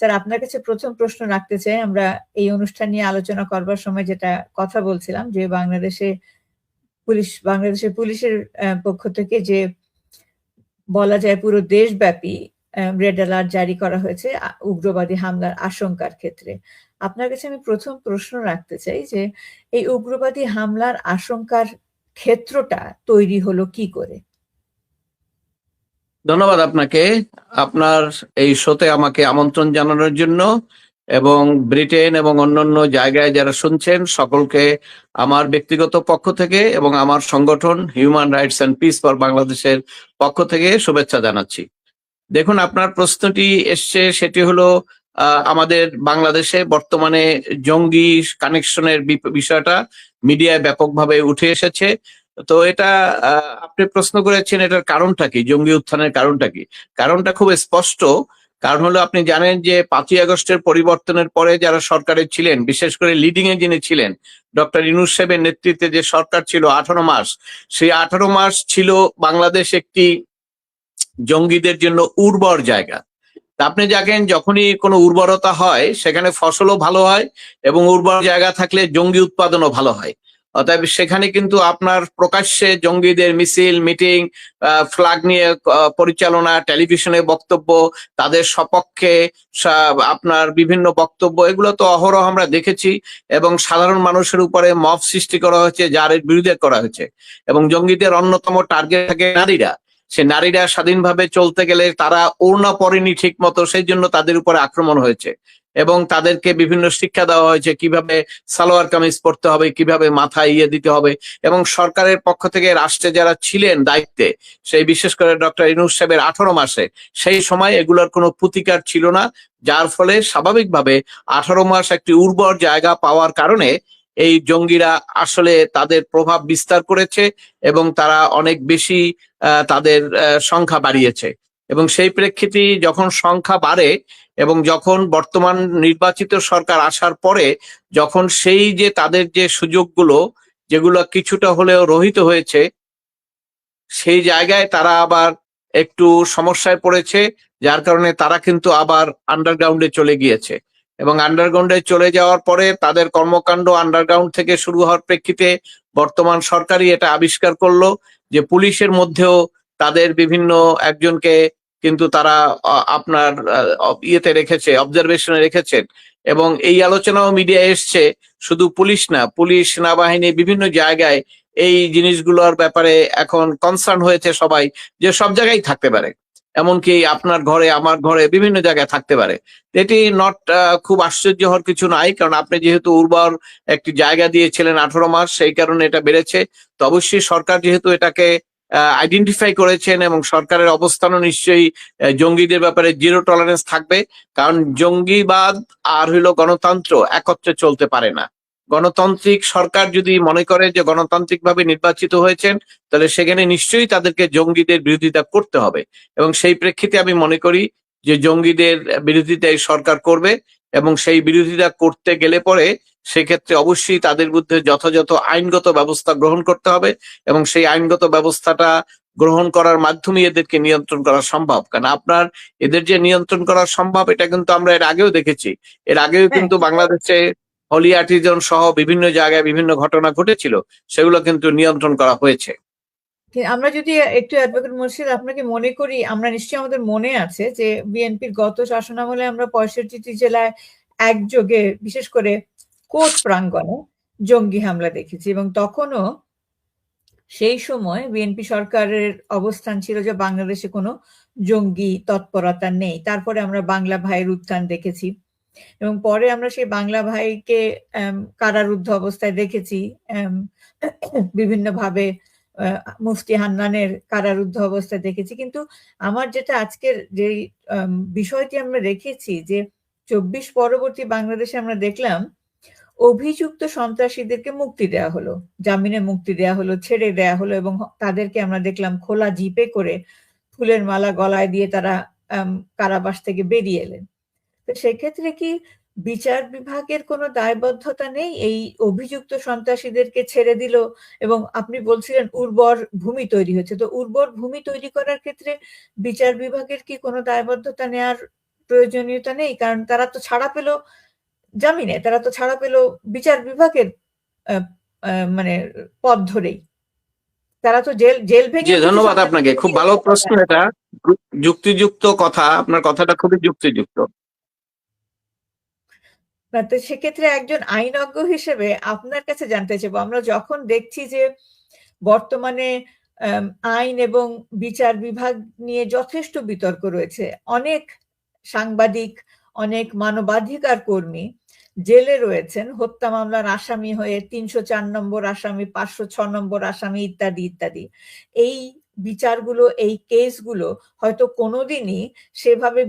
Sir আপনার কাছে প্রথম প্রশ্ন রাখতে চাই, আমরা এই অনুষ্ঠান নিয়ে আলোচনা করবার সময় যেটা কথা বলছিলাম যে বাংলাদেশের পুলিশের পক্ষ থেকে যে বলা যায় পুরো দেশব্যাপী রেড অ্যালার্ট জারি করা হয়েছে উগ্রবাদী হামলার আশঙ্কার ক্ষেত্রে। আপনার কাছে আমি প্রথম প্রশ্ন রাখতে চাই যে এই উগ্রবাদী হামলার আশঙ্কার ক্ষেত্রটা তৈরি হলো কি করে? ধন্যবাদ আপনাকে, আপনার এই শোতে আমাকে আমন্ত্রণ জানানোর জন্য, এবং ব্রিটেন এবং অন্যান্য জায়গায় যারা শুনছেন সকলকে আমার ব্যক্তিগত পক্ষ থেকে এবং আমার সংগঠন human rights and piece for বাংলাদেশের পক্ষ থেকে শুভেচ্ছা জানাচ্ছি। দেখুন, আপনার প্রশ্নটি এসছে, সেটি হলো আমাদের বাংলাদেশে বর্তমানে জঙ্গি কানেকশনের বিষয়টা মিডিয়ায় ব্যাপকভাবে উঠে এসেছে। তো এটা আপনি প্রশ্ন করেছেন, এটার কারণটা কি, জঙ্গি উত্থানের কারণটা কি? কারণটা খুব স্পষ্ট। কারণ হলো, আপনি জানেন যে 5ই আগস্টের পরিবর্তনের পরে যারা সরকারে ছিলেন, বিশেষ করে লিডিং এ যিনি ছিলেন ডক্টর ইউনূস সাহেবের নেতৃত্বে যে সরকার ছিল 18 মাস, সেই 18 মাস ছিল বাংলাদেশ একটি জঙ্গিদের জন্য উর্বর জায়গা। আপনি দেখেন, যখনই কোনো উর্বরতা হয় সেখানে ফসলও ভালো হয়, এবং উর্বর জায়গা থাকলে জঙ্গি উৎপাদনও ভালো হয়। অতএব সেখানে কিন্তু আপনার প্রকাশ্যে জঙ্গিদের মিছিল, মিটিং, ফ্ল্যাগ নিয়ে পরিচালনা, টেলিভিশনে বক্তব্য, তাদের সপক্ষে আপনার বিভিন্ন বক্তব্য, এগুলো তো অহরহ আমরা দেখেছি। এবং সাধারণ মানুষের উপরে মব সৃষ্টি করা হয়েছে, যার বিরুদ্ধে করা হয়েছে। এবং জঙ্গিদের অন্যতম টার্গেট থাকে নারীরা। সে নারীরা স্বাধীনভাবে চলতে গেলে তারা ওড়না পরেনি ঠিক মতো, সেই জন্য তাদের উপরে আক্রমণ হয়েছে। এবং তাদেরকে বিভিন্ন শিক্ষা দেওয়া হয়েছে কিভাবে সালোয়ার কামিজ পরতে হবে, কিভাবে মাথায় দিতে হবে। এবং সরকারের পক্ষ থেকে রাষ্ট্রে যারা ছিলেন দায়িত্বে, সেই বিশেষ করে ডক্টর ইউনূস সাহেবের 18 মাসে, সেই সময় এগুলোর কোনো প্রতিকার ছিল না। যার ফলে স্বাভাবিকভাবে 18 মাস একটি উর্বর জায়গা পাওয়ার কারণে এই জঙ্গিরা আসলে তাদের প্রভাব বিস্তার করেছে, এবং তারা অনেক বেশি তাদের সংখ্যা বাড়িয়েছে। এবং সেই প্রেক্ষিতে যখন সংখ্যা বাড়ে, এবং যখন বর্তমান নির্বাচিত সরকার আসার পরে যখন সেই যে তাদের যে সুযোগগুলো যেগুলো কিছুটা হলেও রহিত হয়েছে, সেই জায়গায় তারা আবার একটু সমস্যায় পড়েছে, যার কারণে তারা কিন্তু আবার আন্ডারগ্রাউন্ডে চলে গিয়েছে। এবং আন্ডারগ্রাউন্ডে চলে যাওয়ার পরে তাদের কর্মকাণ্ড আন্ডারগ্রাউন্ড থেকে শুরু হওয়ার প্রেক্ষিতে বর্তমান সরকারই এটা আবিষ্কার করলো যে পুলিশের মধ্যেও তাদের বিভিন্ন একজনকে কিন্তু তারা আপনার ইয়েতে রেখেছে, অবজারভেশনে রেখেছেন। এবং এই আলোচনাও মিডিয়া এসছে, শুধু পুলিশ না, পুলিশ, সেনাবাহিনী বিভিন্ন জায়গায় এই জিনিসগুলোর ব্যাপারে এখন কনসার্ন হয়েছে সবাই, যে সব জায়গায় থাকতে পারে, এমনকি আপনার ঘরে, আমার ঘরে, বিভিন্ন জায়গায় থাকতে পারে। এটি নট খুব আশ্চর্য হওয়ার কিছু নাই, কারণ আপনি যেহেতু উর্বর একটি জায়গা দিয়েছিলেন 18 মাস, সেই কারণে এটা বেড়েছে। তো অবশ্যই সরকার যেহেতু এটাকে আইডেন্টিফাই করেছেন, এবং সরকারের অবস্থানও নিশ্চয়ই জঙ্গিদের ব্যাপারে জিরো টলারেন্স থাকবে। কারণ জঙ্গিবাদ আর হইলো গণতন্ত্র একত্রে চলতে পারে না। গণতান্ত্রিক সরকার যদি মনে করে যে গণতান্ত্রিক ভাবে নির্বাচিত হয়েছেন, তাহলে সেখানে নিশ্চয়ই তাদেরকে জঙ্গিদের বিরোধিতা করতে হবে। এবং সেই প্রেক্ষিতে আমি মনে করি যে জঙ্গিদের বিরোধিতা এই সরকার করবে, এবং সেই বিরোধিতা করতে গেলে পরে সেক্ষেত্রে অবশ্যই তাদের বিরুদ্ধে যথাযথ আইনগত ব্যবস্থা গ্রহণ করতে হবে। এবং সেই আইনগত ব্যবস্থাটা গ্রহণ করার মাধ্যমে এদেরকে নিয়ন্ত্রণ করা সম্ভব। কারণ আপনার এদের যে নিয়ন্ত্রণ করা সম্ভব, এটা কিন্তু আমরা এর আগেও দেখেছি। এর আগেও কিন্তু বাংলাদেশে হলি আর্টিজান সহ বিভিন্ন জায়গায় বিভিন্ন ঘটনা ঘটেছিল, সেগুলো কিন্তু নিয়ন্ত্রণ করা হয়েছে। আমরা যদি একটু অ্যাডভোকেট মুর্শিদ আপনাকে মনে করি, আমরা নিশ্চয়ই আমাদের মনে আছে যে বিএনপির গত শাসনামলে আমরা 65টি জেলায় একযোগে, বিশেষ করে কোর্ট প্রাঙ্গণে জঙ্গি হামলা দেখেছি। এবং তখনও সেই সময় বিএনপি সরকারের অবস্থান ছিল যে বাংলাদেশে কোনো জঙ্গি তৎপরতা নেই। তারপরে আমরা বাংলা ভাইয়ের উত্থান দেখেছি, এবং পরে আমরা সেই বাংলা ভাইকে কারারুদ্ধ অবস্থায় দেখেছি, বিভিন্নভাবে মুফতি হান্নানের কারারুদ্ধ অবস্থায় দেখেছি। কিন্তু আমার যেটা আজকের যে বিষয়টি আমরা রেখেছি যে 24 পরবর্তী বাংলাদেশে আমরা দেখলাম অভিযুক্ত সন্ত্রাসীদেরকে মুক্তি দেওয়া হলো, জামিনে মুক্তি দেওয়া হলো, ছেড়ে দেওয়া হলো, এবং তাদেরকে আমরা দেখলাম খোলা জিপে করে ফুলের মালা গলায় দিয়ে তারা কারাবাস থেকে বেরিয়ে এলেন। তো সেক্ষেত্রে কি বিচার বিভাগের কোনো দায়বদ্ধতা নেই? এই অভিযুক্ত সন্ত্রাসীদেরকে ছেড়ে দিল, এবং আপনি বলছিলেন উর্বর ভূমি তৈরি হচ্ছে, তো উর্বর ভূমি তৈরি করার ক্ষেত্রে বিচার বিভাগের কি কোনো দায়বদ্ধতা নেওয়ার প্রয়োজনীয়তা নেই, কারণ তারা তো ছাড়া পেল জামিনে, তারা তো ছাড়া পেল বিচার বিভাগের মানে পথ ধরেই। তারা তো জেল জি, ভেঙেও কিছু ধন্যবাদ সন্ত্রাসী আপনাকে। খুব ভালো প্রশ্ন এটা, যুক্তিযুক্ত কথা, আপনার কথাটা খুবই যুক্তিযুক্ত। না, তো সেক্ষেত্রে একজন আইনজ্ঞ হিসেবে আপনার কাছে জানতে চাইবো, আমরা যখন দেখছি যে বর্তমানে আইন এবং বিচার বিভাগ নিয়ে যথেষ্ট বিতর্ক রয়েছে, অনেক সাংবাদিক, অনেক মানবাধিকার কর্মী জেলে রয়েছেন হত্যা মামলার আসামি হয়ে, ৩০৪ নম্বর আসামি, ৫০৬ নম্বর আসামি, ইত্যাদি ইত্যাদি। এই বিচারগুলো, এই কেসগুলো হয়তো কোনোদিনই সেভাবে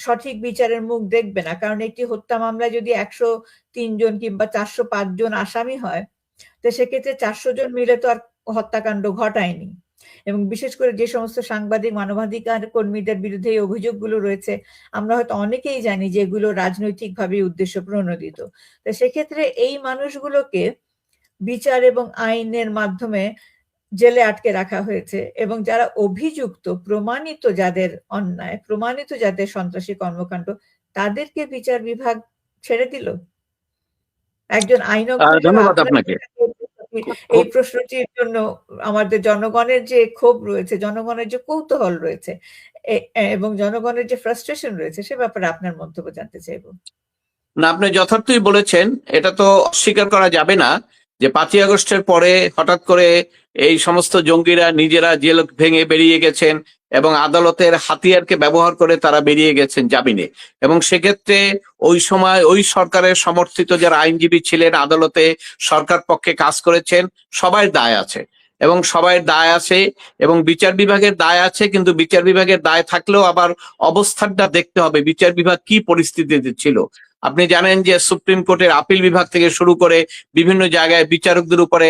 সঠিক বিচারের মুখ দেখবে না, কারণ একটি হত্যা মামলায় যদি ১০৩ জন কিংবা ৪০৫ জন আসামি হয়, তো সেক্ষেত্রে ৪০০ জন মিলে তো আর হত্যাকাণ্ড ঘটায়নি। এবং বিশেষ করে যে সমস্ত সাংবাদিক, মানবাধিকার কর্মীদের বিরুদ্ধে এই অভিযোগগুলো রয়েছে, আমরা হয়তো অনেকেই জানি যে এগুলো রাজনৈতিকভাবে উদ্দেশ্য প্রণোদিত। তো সেক্ষেত্রে এই মানুষগুলোকে বিচার এবং আইনের মাধ্যমে জেলে আটকে রাখা হয়েছে, এবং যারা অভিযুক্ত, প্রমাণিত যাদের অন্যায়, প্রমাণিত যাদের সন্ত্রাসী কর্মকাণ্ড, তাদেরকে বিচার বিভাগ ছেড়ে দিল। একজন আইনজ্ঞ হিসেবে ধন্যবাদ আপনার আপনাকে। এই প্রশ্নটির জন্য আমাদের জনগণের যে ক্ষোভ রয়েছে, জনগণের যে কৌতূহল রয়েছে, এবং জনগণের যে ফ্রাস্ট্রেশন রয়েছে, সে ব্যাপারে আপনার মন্তব্য জানতে চাইবো। না, আপনি যথার্থই বলেছেন। এটা তো অস্বীকার করা যাবে না যে ৫ই আগস্টের পরে হঠাৎ করে এই সমস্ত জঙ্গিরা নিজেরা জেল ভেঙে বেরিয়ে গেছেন এবং আদালতের হাতিয়ারকে ব্যবহার করে তারা বেরিয়ে গেছেন জামিনে। এবং সেক্ষেত্রে ওই সময় ওই সরকারের সমর্থিত যারা আইনজীবী ছিলেন, আদালতে সরকার পক্ষে কাজ করেছেন, সবার দায় আছে এবং সবাই দায় আছে এবং বিচার বিভাগের দায় আছে। কিন্তু বিচার বিভাগের দায় থাকলেও আবার অবস্থানটা দেখতে হবে বিচার বিভাগ কি পরিস্থিতিতে ছিল। আপনি জানেন যে সুপ্রিম কোর্টের আপিল বিভাগ থেকে শুরু করে বিভিন্ন জায়গায় বিচারকদের উপরে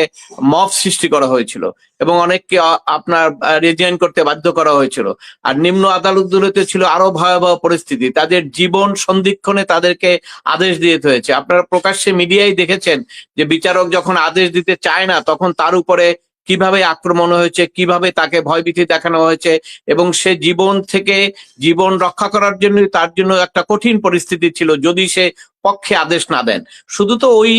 মব সৃষ্টি করা হয়েছিল এবং অনেককে আপনার রিজাইন করতে বাধ্য করা হয়েছিল। আর নিম্ন আদালতগুলোতে ছিল আরো ভয়াবহ পরিস্থিতি, তাদের জীবন সন্ধিক্ষণে তাদেরকে আদেশ দিতে হয়েছে। আপনারা প্রকাশ্যে মিডিয়ায় দেখেছেন যে বিচারক যখন আদেশ দিতে চায় না, তখন তার উপরে কিভাবে আক্রমণ হয়েছে, কিভাবে তাকে ভয়ভীতি দেখানো হয়েছে এবং সে জীবন রক্ষা করার জন্য তার জন্য একটা কঠিন পরিস্থিতি ছিল যদি সে পক্ষে আদেশ না দেন। শুধু তো ওই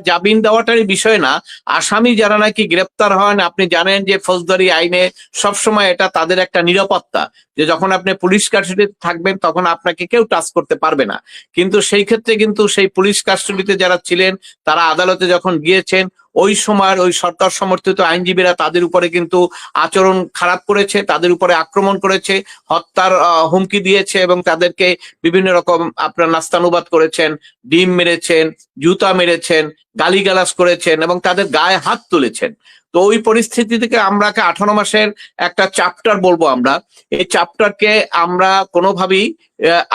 জামিন দেওয়াটারই বিষয় না, আসামি যারা নাকি গ্রেপ্তার হন, আপনি জানেন যে ফৌজদারি আইনে সবসময় এটা তাদের একটা নিরাপত্তা, যে যখন আপনি পুলিশ কাস্টডিতে থাকবেন তখন আপনাকে কেউ টাচ করতে পারবে না। কিন্তু সেই ক্ষেত্রে কিন্তু সেই পুলিশ কাস্টডিতে যারা ছিলেন, তারা আদালতে যখন গিয়েছেন, ওই সময় ওই সরকার সমর্থিত আইনজীবীরা তাদের উপরে কিন্তু আচরণ খারাপ করেছে, তাদের উপরে আক্রমণ করেছে, হত্যার হুমকি দিয়েছে এবং তাদেরকে বিভিন্ন রকম আপনার নাস্তানুবাদ করেছেন, ডিম মেরেছেন, জুতা মেরেছেন, গালিগালাজ করেছেন এবং তাদের গায়ে হাত তুলেছেন। তো ওই পরিস্থিতি থেকে আমরা 18 মাসের একটা চ্যাপ্টার বলবো আমরা, এই চ্যাপ্টারকে আমরা কোনোভাবেই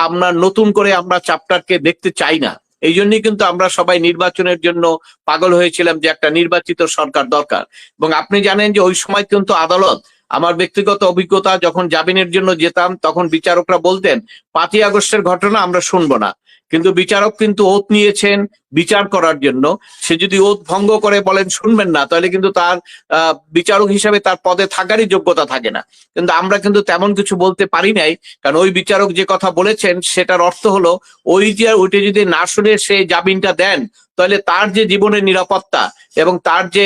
আমরা নতুন করে আমরা চ্যাপ্টারকে দেখতে চাই না। এই জন্যই কিন্তু আমরা সবাই নির্বাচনের জন্য পাগল হয়েছিলাম যে একটা নির্বাচিত সরকার দরকার। এবং আপনি জানেন যে ওই সময় কিন্তু আদালত, আমার ব্যক্তিগত অভিজ্ঞতা, যখন জামিনের জন্য যেতাম তখন বিচারকরা বলতেন 5ই আগস্টের ঘটনা আমরা শুনবো না, কিন্তু বিচারক কিন্তু ওথ নিয়েছেন বিচার করার জন্য। সে যদি ওথ ভঙ্গ করে বলেন শুনবেন না, তাহলে কিন্তু তার বিচারক হিসাবে তার পদে থাকারই যোগ্যতা থাকে না। কিন্তু আমরা কিন্তু তেমন কিছু বলতে পারি নাই, কারণ ওই বিচারক যে কথা বলেছেন সেটার অর্থ হলো ওইটা যদি না শুনে সে জামিনটা দেন, তাহলে তার যে জীবনের নিরাপত্তা এবং তার যে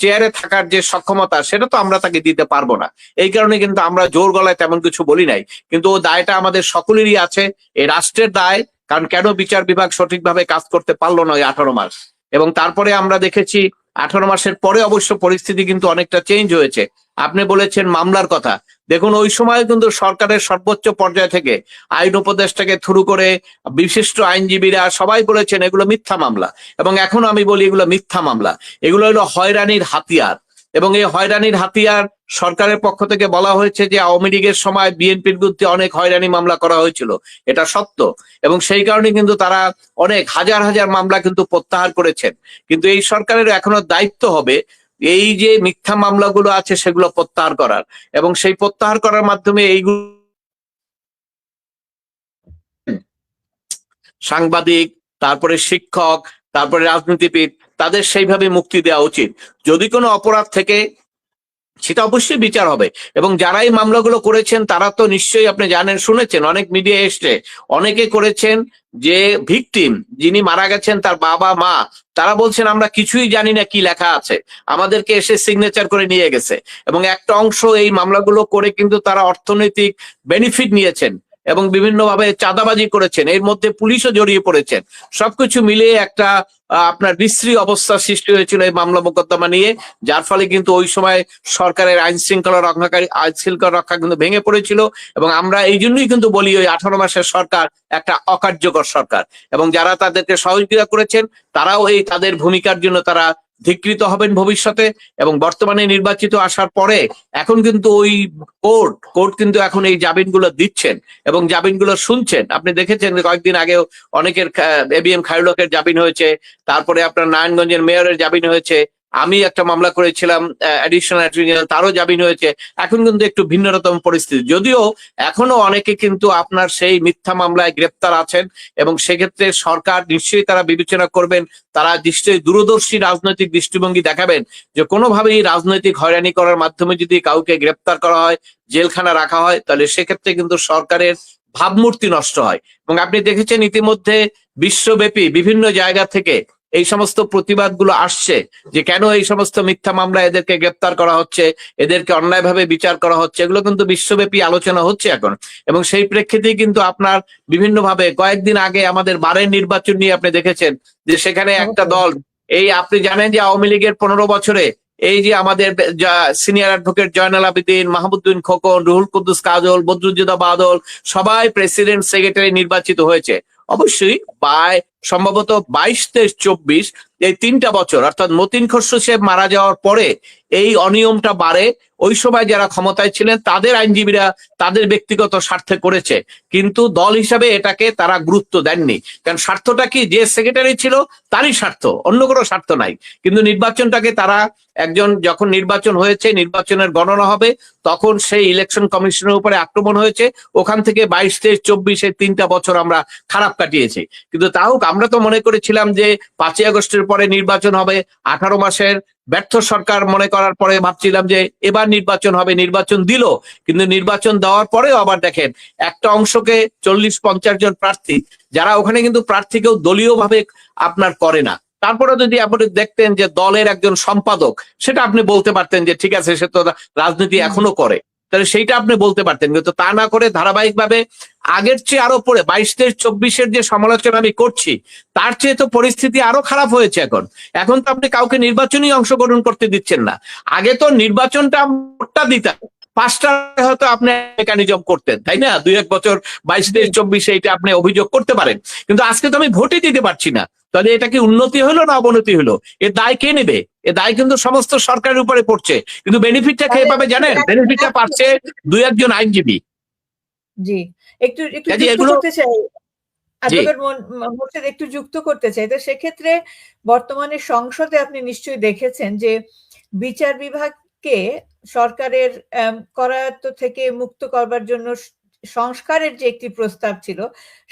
চেয়ারে থাকার যে সক্ষমতা, সেটা তো আমরা তাকে দিতে পারবো না। এই কারণে কিন্তু আমরা জোর গলায় তেমন কিছু বলি নাই। কিন্তু ও দায়টা আমাদের সকলেরই আছে, এই রাষ্ট্রের দায়। কারণ কেন বিচার বিভাগ সঠিকভাবে কাজ করতে পারলো না ওই 18 মাস। এবং তারপরে আমরা দেখেছি 18 মাসের পরে অবশ্য পরিস্থিতি কিন্তু অনেকটা চেঞ্জ হয়েছে। আপনি বলেছেন মামলার কথা, দেখুন ওই সময় কিন্তু সরকারের সর্বোচ্চ পর্যায় থেকে আইন উপদেষ্টাকে শুরু করে বিশিষ্ট আইনজীবীরা সবাই বলেছেন এগুলো মিথ্যা মামলা। এবং এখন আমি বলি এগুলো মিথ্যা মামলা, এগুলো হলো হয়রানির হাতিয়ার। এবং এই হয়রানির হাতিয়ার সরকারের পক্ষ থেকে বলা হয়েছে যে আওয়ামী লীগের সময় বিএনপির বিরুদ্ধে অনেক হয়রানি মামলা করা হয়েছিল, এটা সত্য। এবং সেই কারণে কিন্তু তারা অনেক হাজার হাজার মামলা কিন্তু প্রত্যাহার করেছেন। কিন্তু এই সরকারের এখনো দায়িত্ব হবে এই যে মিথ্যা মামলাগুলো আছে সেগুলো প্রত্যাহার করার, এবং সেই প্রত্যাহার করার মাধ্যমে এইগুলো সাংবাদিক, তারপরে শিক্ষক, তারপরে রাজনীতিবিদ, তাদের সেইভাবে মুক্তি দেওয়া উচিত। যদি কোনো অপরাধ থেকে সেটা অবশ্যই বিচার হবে। এবং যারা এই মামলাগুলো করেছেন তারা তো নিশ্চয়ই আপনি জানেন, শুনেছেন, অনেক মিডিয়া এসছে, অনেকে করেছেন যে ভিকটিম যিনি মারা গেছেন তার বাবা মা, তারা বলছেন আমরা কিছুই জানি না কি লেখা আছে, আমাদেরকে এসে সিগনেচার করে নিয়ে গেছে। এবং একটা অংশ এই মামলাগুলো করে কিন্তু তারা অর্থনৈতিক বেনিফিট নিয়েছেন এবং বিভিন্নভাবে চাঁদাবাজি করেছেন, এর মধ্যে পুলিশও জড়িয়ে পড়েছেন। সবকিছু মিলিয়ে একটা আপনার বিশ্রী অবস্থা সৃষ্টি হয়েছিল এই মামলা মোকদ্দমা নিয়ে, যার ফলে কিন্তু ওই সময় সরকারের আইন শৃঙ্খলা রক্ষা কিন্তু ভেঙে পড়েছিল। এবং আমরা এই জন্যই কিন্তু বলি ওই 18 মাসের সরকার একটা অকার্যকর সরকার, এবং যারা তাদেরকে সহযোগিতা করেছেন তারাও এই তাদের ভূমিকার জন্য তারা ধিকৃত হবেন ভবিষ্যতে। এবং বর্তমানে নির্বাচিত আসার পরে এখন কিন্তু ওই কোর্ট কিন্তু এখন এই জামিনগুলো দিচ্ছেন এবং জামিনগুলো শুনছেন। আপনি দেখেছেন কয়েকদিন আগেও অনেকের এবিএম খায়রুল হকের জামিন হয়েছে, তারপরে আপনার নারায়ণগঞ্জের মেয়রের জামিন হয়েছে, আমি একটা মামলা করেছিলাম অ্যাডিশনাল অ্যাটর্নি জেনারেল, তারও জামিন হয়েছে। এখন কিন্তু একটু ভিন্নতম পরিস্থিতি, যদিও এখনো অনেকে কিন্তু আপনার সেই মিথ্যা মামলায় গ্রেপ্তার আছেন। এবং সেক্ষেত্রে সরকার নিশ্চয়ই তারা বিবেচনা করবেন, তারা নিশ্চয়ই দূরদর্শী রাজনৈতিক দৃষ্টিভঙ্গি দেখাবেন যে কোনোভাবেই রাজনৈতিক হয়রানি করার মাধ্যমে যদি কাউকে গ্রেপ্তার করা হয়, জেলখানা রাখা হয়, তাহলে সেক্ষেত্রে কিন্তু সরকারের ভাবমূর্তি নষ্ট হয়। এবং আপনি দেখেছেন ইতিমধ্যে বিশ্বব্যাপী বিভিন্ন জায়গা থেকে এই সমস্ত প্রতিবাদগুলো আসছে যে কেন এই সমস্ত মিথ্যা মামলা এদেরকে গ্রেপ্তার করা হচ্ছে, এদেরকে অন্যায়ভাবে বিচার করা হচ্ছে, এগুলো কিন্তু বিশ্বব্যাপী আলোচনা হচ্ছে এখন। এবং সেই প্রেক্ষিতেই কিন্তু আপনার বিভিন্নভাবে কয়েকদিন আগে আমাদের বারের নির্বাচন নিয়ে আপনি দেখেছেন যে সেখানে একটা দল, এই আপনি জানেন যে আওয়ামী লীগের 15 বছরে এই যে আমাদের সিনিয়র অ্যাডভোকেট জয়নাল আবেদিন, মাহমুদুদ্দিন খোকন, রুহুল কুদ্দুস কাজল, বদরুদ্দোজা বাদল সবাই প্রেসিডেন্ট সেক্রেটারি নির্বাচিত হয়েছে। অবশ্যই সম্ভবত 22, 23, 24 এই 3টা বছর, অর্থাৎ মতিন খসরু সাহেব মারা যাওয়ার পরে এই অনিয়মটা বাড়ে। ওই সময় যারা ক্ষমতায় ছিলেন তাদের আইনজীবীরা তাদের ব্যক্তিগত স্বার্থে করেছে, কিন্তু দল হিসাবে এটাকে তারা গুরুত্ব দেননি। কারণ স্বার্থটা কি, যে সেক্রেটারি ছিল তারই স্বার্থ, অন্য কোনো স্বার্থ নাই। কিন্তু নির্বাচনটাকে তারা যখন নির্বাচন হয়েছে, নির্বাচনের গণনা হবে, তখন সেই ইলেকশন কমিশনের উপরে আক্রমণ হয়েছে। ওখান থেকে 22, 23, 24 এই 3টা বছর আমরা খারাপ কাটিয়েছি। কিন্তু তাও আমরা তো মনে করেছিলাম যে 5ই আগস্টের পরে নির্বাচন হবে, 18 মাসের ব্যর্থ সরকার মনে করার পরে ভাবছিলাম যে এবার নির্বাচন হবে, নির্বাচন দিল। কিন্তু নির্বাচন দেওয়ার পরেও আবার দেখেন একটা অংশকে 40-50 জন প্রার্থী, যারা ওখানে কিন্তু প্রার্থীকেও দলীয় ভাবে আপনার করে না, তারপরে যদি আপনি দেখতেন যে দলের একজন সম্পাদক, সেটা আপনি বলতে পারতেন যে ঠিক আছে, সে তো রাজনীতি এখনো করে, তাহলে সেইটা আপনি বলতে পারতেন। কিন্তু তা না করে ধারাবাহিকভাবে আগের চেয়ে আরো পরে 22, 23, 24 যে সমালোচনা আমি করছি, তার চেয়ে তো পরিস্থিতি আরো খারাপ হয়েছে। এখন তো আপনি কাউকে নির্বাচনী অংশগ্রহণ করতে দিচ্ছেন না। আগে তো নির্বাচনটা দিতাম 5টা, হয়তো আপনি মেকানিজম করতেন, তাই না? 2-1 বছর 22, 23, 24 এইটা আপনি অভিযোগ করতে পারেন, কিন্তু আজকে তো আমি ভোটই দিতে পারছি না। তাহলে এটা কি উন্নতি হলো না অবনতি হলো? এর দায় কে নেবে? এ দায় কিন্তু সমস্ত সরকারের উপরে পড়ছে। কিন্তু বেনিফিটটা কে পাবে জানেন? বেনিফিটটা পাচ্ছে 2-1 জন আইনজীবী। জি, একটু একটু কাজে যুক্ত এগুলো করতে চাই, জি অ্যাডভোকেট মোর্শেদ একটু যুক্ত করতে চাই। তো সেক্ষেত্রে বর্তমানে সংসদে আপনি নিশ্চয়ই দেখেছেন যে বিচার বিভাগকে সরকারের করায়ত্ত থেকে মুক্ত করবার জন্য সংস্কারের যে একটি প্রস্তাব ছিল,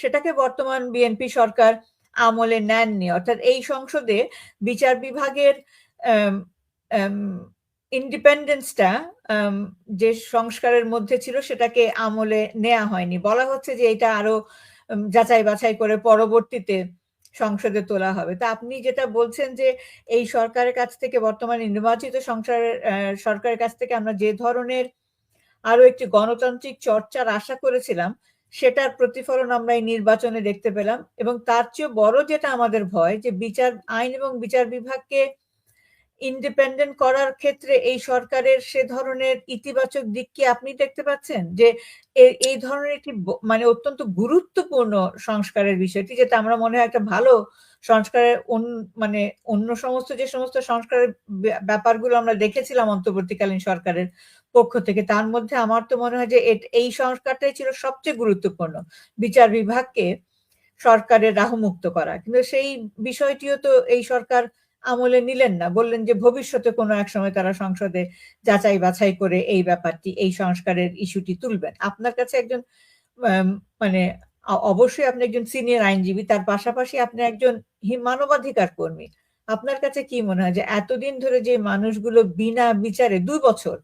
সেটাকে বর্তমান বিএনপি সরকার আমলে নেননি। অর্থাৎ এই সংসদে বিচার বিভাগের ইন্ডিপেন্ডেন্সটা যে সংস্কারের মধ্যে ছিল সেটাকে আমলে নেওয়া হয়নি। বলা হচ্ছে যে এটা আরো যাচাই বাছাই করে পরবর্তীতে সংসদে তোলা হবে। তা আপনি যেটা বলছেন যে এই সরকারের কাছ থেকে, বর্তমানে নির্বাচিত সরকারের কাছ থেকে আমরা যে ধরনের আরো একটি গণতান্ত্রিক চর্চার আশা করেছিলাম, সেটার প্রতিফলন আমরা এই নির্বাচনে দেখতে পেলাম। এবং তার চেয়ে বড় যেটা আমাদের ভয়, যে আইন এবং বিচার বিভাগকে ইন্ডিপেন্ডেন্ট করার ক্ষেত্রে এই সরকারের সে ধরনের ইতিবাচক দিক কি আপনি দেখতে পাচ্ছেন? যে এই ধরনের একটি মানে অত্যন্ত গুরুত্বপূর্ণ সংস্কারের বিষয়টি, যেটা আমরা মনে হয় একটা ভালো সংস্কারের মানে অন্য সমস্ত যে সমস্ত সংস্কারের ব্যাপারগুলো আমরা দেখেছিলাম অন্তর্বর্তীকালীন সরকারের পক্ষ থেকে, তার মধ্যে আমার তো মনে হয় যে এই সংস্কারটাই ছিল সবচেয়ে গুরুত্বপূর্ণ, বিচার বিভাগকে সরকারের রাহুমুক্ত করা। কিন্তু সেই বিষয়টিও তো এই সরকার আমলে নিলেন না, বললেন যে ভবিষ্যতে কোনো এক সময় তারা সংসদে যাচাই বাছাই করে এই ব্যাপারটি, এই সংস্কারের ইস্যুটি তুলবেন। আপনার কাছে একজন মানে অবশ্যই আপনি একজন সিনিয়র আইনজীবী, তার পাশাপাশি আপনি একজন মানবাধিকার কর্মী। আপনার কাছে কি মনে হয় যে এতদিন ধরে যে মানুষগুলো বিনা বিচারে 2 বছর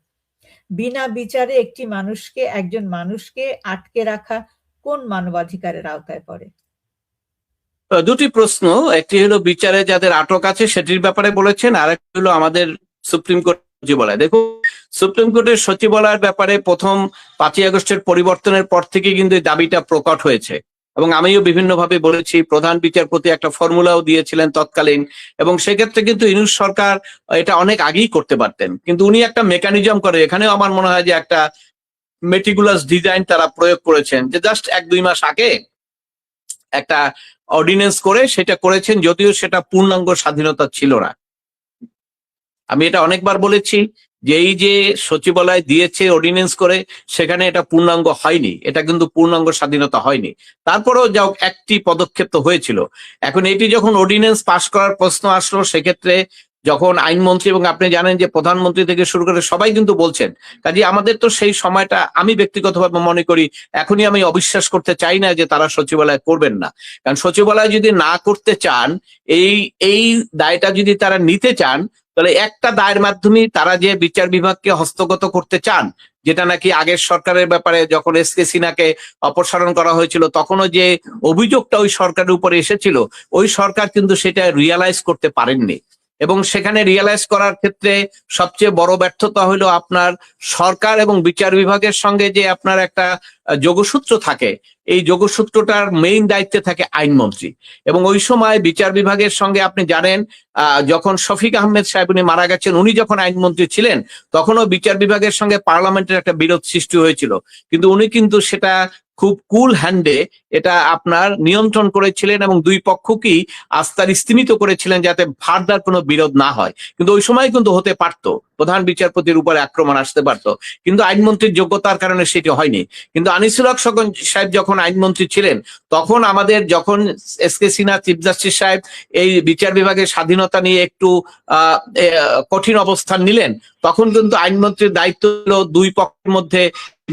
বিনা বিচারে একজন মানুষকে আটকে রাখা কোন মানবাধিকারের আওতায় পড়ে? দুটি প্রশ্ন, একটি হলো বিচারে যাদের আটক আছে সেটির ব্যাপারে বলেছেন, আর একটি হলো আমাদের সুপ্রিম কোর্ট সচিবালয়। দেখুন, সুপ্রিম কোর্টের সচিবালয়ের ব্যাপারে প্রথম 5ই আগস্টের পরিবর্তনের পর থেকে কিন্তু এই দাবিটা প্রকট হয়েছে, এবং আমিও বিভিন্নভাবে বলেছি। প্রধান বিচারপতি একটা ফর্মুলাও দিয়েছিলেন তৎকালীন, এবং সেক্ষেত্রে কিন্তু ইউনূস সরকার এটা অনেক আগেই করতে পারতেন, কিন্তু উনি একটা মেকানিজম করে, এখানেও আমার মনে হয় যে একটা মেটিকুলাস ডিজাইন তারা প্রয়োগ করেছেন, যে জাস্ট 1-2 মাস আগে একটা অর্ডিন্যান্স করে সেটা করেছেন, যদিও সেটা পূর্ণাঙ্গ স্বাধীনতা ছিল না। আমি এটা অনেকবার বলেছি যে এই যে সচিবালয় দিয়েছে অর্ডিন্যান্স করে, সেখানে এটা পূর্ণাঙ্গ হয়নি, এটা কিন্তু পূর্ণাঙ্গ স্বাধীনতা হয়নি। তারপরেও যাও একটি পদক্ষেপ তো হয়েছিল। এখন এটি যখন অর্ডিন্যান্স পাশ করার প্রশ্ন আসলো, সেক্ষেত্রে যখন আইনমন্ত্রী, এবং আপনি জানেন যে প্রধানমন্ত্রী থেকে শুরু করে সবাই কিন্তু বলছেন, কাজে আমাদের তো সেই সময়টা, আমি ব্যক্তিগতভাবে মনে করি এখনই আমি অবিশ্বাস করতে চাই না যে তারা সচিবালয় করবেন না। কারণ সচিবালয় যদি না করতে চান, এই এই দায়টা যদি তারা নিতে চান, তাহলে একটা দায়ের মাধ্যমে তারা যে বিচার বিভাগকে হস্তগত করতে চান, যেটা নাকি আগের সরকারের ব্যাপারে যখন এস.কে. সিনহাকে অপসারণ করা হয়েছিল, তখনও যে অভিযোগটা ওই সরকারের উপরে এসেছিল, ওই সরকার কিন্তু সেটা রিয়ালাইজ করতে পারেননি। এবং সেখানে রিয়ালাইজ করার ক্ষেত্রে সবচেয়ে বড় ব্যর্থতা হলো আপনার সরকার এবং বিচার বিভাগের সঙ্গে যে আপনার একটা যোগসূত্র থাকে, এই যোগসূত্রটার মেইন দায়িত্বে থাকে আইনমন্ত্রী। এবং ওই সময় বিচার বিভাগের সঙ্গে আপনি জানেন, যখন শফিক আহমেদ সাহেব উনি মারা গেছেন, উনি যখন আইনমন্ত্রী ছিলেন, তখনও বিচার বিভাগের সঙ্গে পার্লামেন্টের একটা বিরোধ সৃষ্টি হয়েছিল, কিন্তু উনি কিন্তু সেটা খুব কুল হ্যান্ডে এটা আপনার নিয়ন্ত্রণ করেছিলেন, এবং দুই পক্ষকেই আস্থার স্তিমিত করেছিলেন যাতে ফার্দার কোনো বিরোধ না হয়। কিন্তু ওই সময় কিন্তু হতে পারতো, প্রধান বিচারপতির উপরে আক্রমণ আসতে পারতো, কিন্তু আইনমন্ত্রীর যোগ্যতার কারণে সেটি হয়নি। কিন্তু আনিসুল হক সাহেব যখন আইনমন্ত্রী ছিলেন, তখন আমাদের যখন এস.কে. সিনহা চিফ জাস্টিস সাহেব এই বিচার বিভাগের স্বাধীনতা নিয়ে একটু কঠিন অবস্থান নিলেন, তখন কিন্তু আইনমন্ত্রীর দায়িত্ব হলো দুই পক্ষের মধ্যে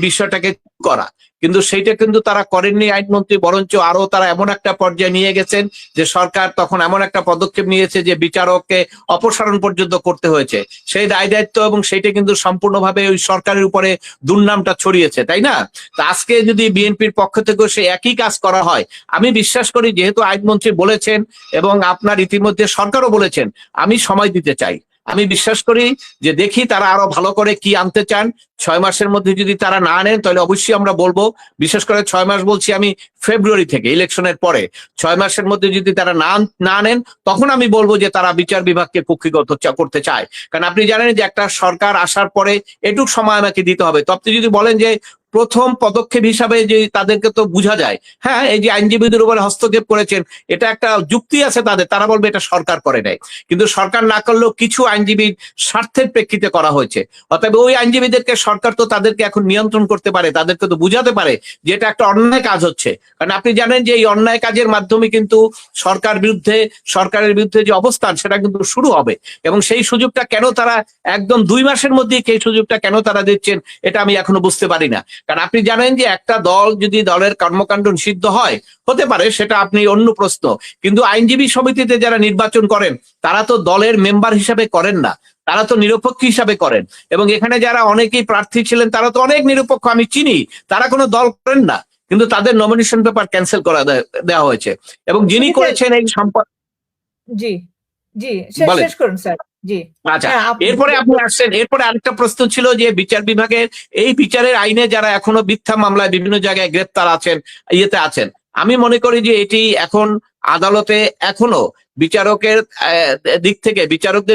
বিষয়টাকে করা, কিন্তু সেইটা কিন্তু তারা করেননি আইনমন্ত্রী, বরঞ্চ আরো তারা এমন একটা পর্যায়ে নিয়ে গেছেন যে সরকার তখন এমন একটা পদক্ষেপ নিয়েছে যে বিচারককে অপসারণ পর্যন্ত করতে হয়েছে। সেই দায় দায়িত্ব এবং সেইটা কিন্তু সম্পূর্ণভাবে ওই সরকারের উপরে দুর্নামটা ছড়িয়েছে, তাই না? তো আজকে যদি বিএনপির পক্ষ থেকে সে একই কাজ করা হয়, আমি বিশ্বাস করি, যেহেতু আইনমন্ত্রী বলেছেন এবং আপনার ইতিমধ্যে সরকারও বলেছেন, আমি সময় দিতে চাই। আমি বিশ্বাস করি যে দেখি তারা আরো ভালো করে কি আনতে চান। 6 মাসের মধ্যে যদি তারা না আনেন, তাহলে অবশ্যই আমরা বলবো, বিশেষ করে 6 মাস বলছি আমি ফেব্রুয়ারি থেকে, ইলেকশনের পরে 6 মাসের মধ্যে যদি তারা না আনেন, তখন আমি বলবো যে তারা বিচার বিভাগকে কুক্ষিগত করতে চায়। কারণ আপনি জানেন যে একটা সরকার আসার পরে এটুক সময় আমাকে দিতে হবে। তো আপনি যদি বলেন যে প্রথম পদক্ষেপ হিসাবে যে তাদেরকে তো বোঝা যায়, হ্যাঁ, এই যে আইনজীবীদের উপরে হস্তক্ষেপ করেছেন, এটা একটা যুক্তি আছে তাদের, তারা বলবে এটা সরকার করে নাই, কিন্তু সরকার না করলেও কিছু আইনজীবীর স্বার্থের প্রেক্ষিতে করা হয়েছে। অতএব ওই আইনজীবীদেরকে সরকার তো তাদেরকে এখন নিয়ন্ত্রণ করতে পারে, তাদেরকে তো বুঝাতে পারে যে এটা একটা অন্যায় কাজ হচ্ছে। কারণ আপনি জানেন যে এই অন্যায় কাজের মাধ্যমে কিন্তু সরকারের বিরুদ্ধে যে অবস্থান, সেটা কিন্তু শুরু হবে। এবং সেই সুযোগটা কেন তারা একদম 2 মাসের মধ্যেই সেই সুযোগটা কেন তারা দিচ্ছেন, এটা আমি এখনো বুঝতে পারি না। কারণ আপনি জানেন যে একটা দল যদি দলের কর্মকাণ্ড নিষিদ্ধ হয়, হতে পারে, সেটা আপনি অন্য প্রশ্ন, কিন্তু আইনজীবী সমিতিতে যারা নির্বাচন করেন, তারা তো দলের মেম্বার হিসাবে করেন না, তারা তো নিরপেক্ষ হিসাবে করেন। এবং এখানে যারা অনেকেই প্রার্থী ছিলেন, তারা তো অনেক নিরপেক্ষ, আমি চিনি, তারা কোনো দল করেন না, কিন্তু তাদের নমিনেশন পেপার ক্যান্সেল করে দেওয়া হয়েছে। এবং যিনি করেছেন এই সম্পদ, জি জি, বলেন। শেষ করুন স্যার। জি, আচ্ছা, হ্যাঁ, এরপরে আপনি আসছেন, এরপরে আরেকটা প্রশ্ন ছিল যে বিচার বিভাগের এই বিচারের আইনে যারা এখনো মিথ্যা মামলায় বিভিন্ন জায়গায় গ্রেপ্তার আছেন, ইয়েতে আছেন, আমি মনে করি যে এটি এখন আদালতে এখনো বিচারকদের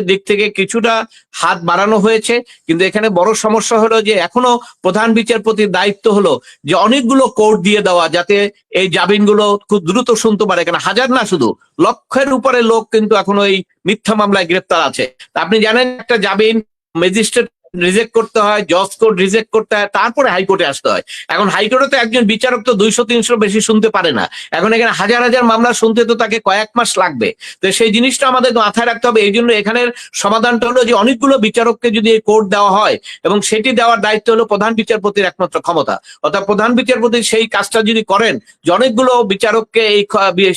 দিক থেকে কিছুটা হাত বাড়ানো হয়েছে। কিন্তু এখানে বড় সমস্যা হলো যে এখনো প্রধান বিচারপতির দায়িত্ব হলো যে অনেকগুলো কোর্ট দিয়ে দেওয়া, যাতে এই জামিনগুলো খুব দ্রুত শুনতে পারে। কেন হাজার না, শুধু লক্ষের উপরে লোক কিন্তু এখনো এই মিথ্যা মামলায় গ্রেপ্তার আছে। আপনি জানেন একটা জামিন ম্যাজিস্ট্রেট রিজেক্ট করতে হয়, জজ কোর্ট রিজেক্ট করতে হয়, তারপরে হাইকোর্টে আসতে হয়। এখন হাইকোর্টে তো একজন বিচারক তো 200-300 বেশি শুনতে পারে না। এখন এখানে হাজার হাজার মামলা শুনতে তো তাকে কয়েক মাস লাগবে। তো সেই জিনিসটা আমাদের মাথায় রাখতে হবে। এই জন্য এখানের সমাধানটা হলো যে অনেকগুলো বিচারককে যদি এই কোর্ট দেওয়া হয়, এবং সেটি দেওয়ার দায়িত্ব হলো প্রধান বিচারপতির একমাত্র ক্ষমতা, অর্থাৎ প্রধান বিচারপতি সেই কাজটা যদি করেন যে অনেকগুলো বিচারককে এই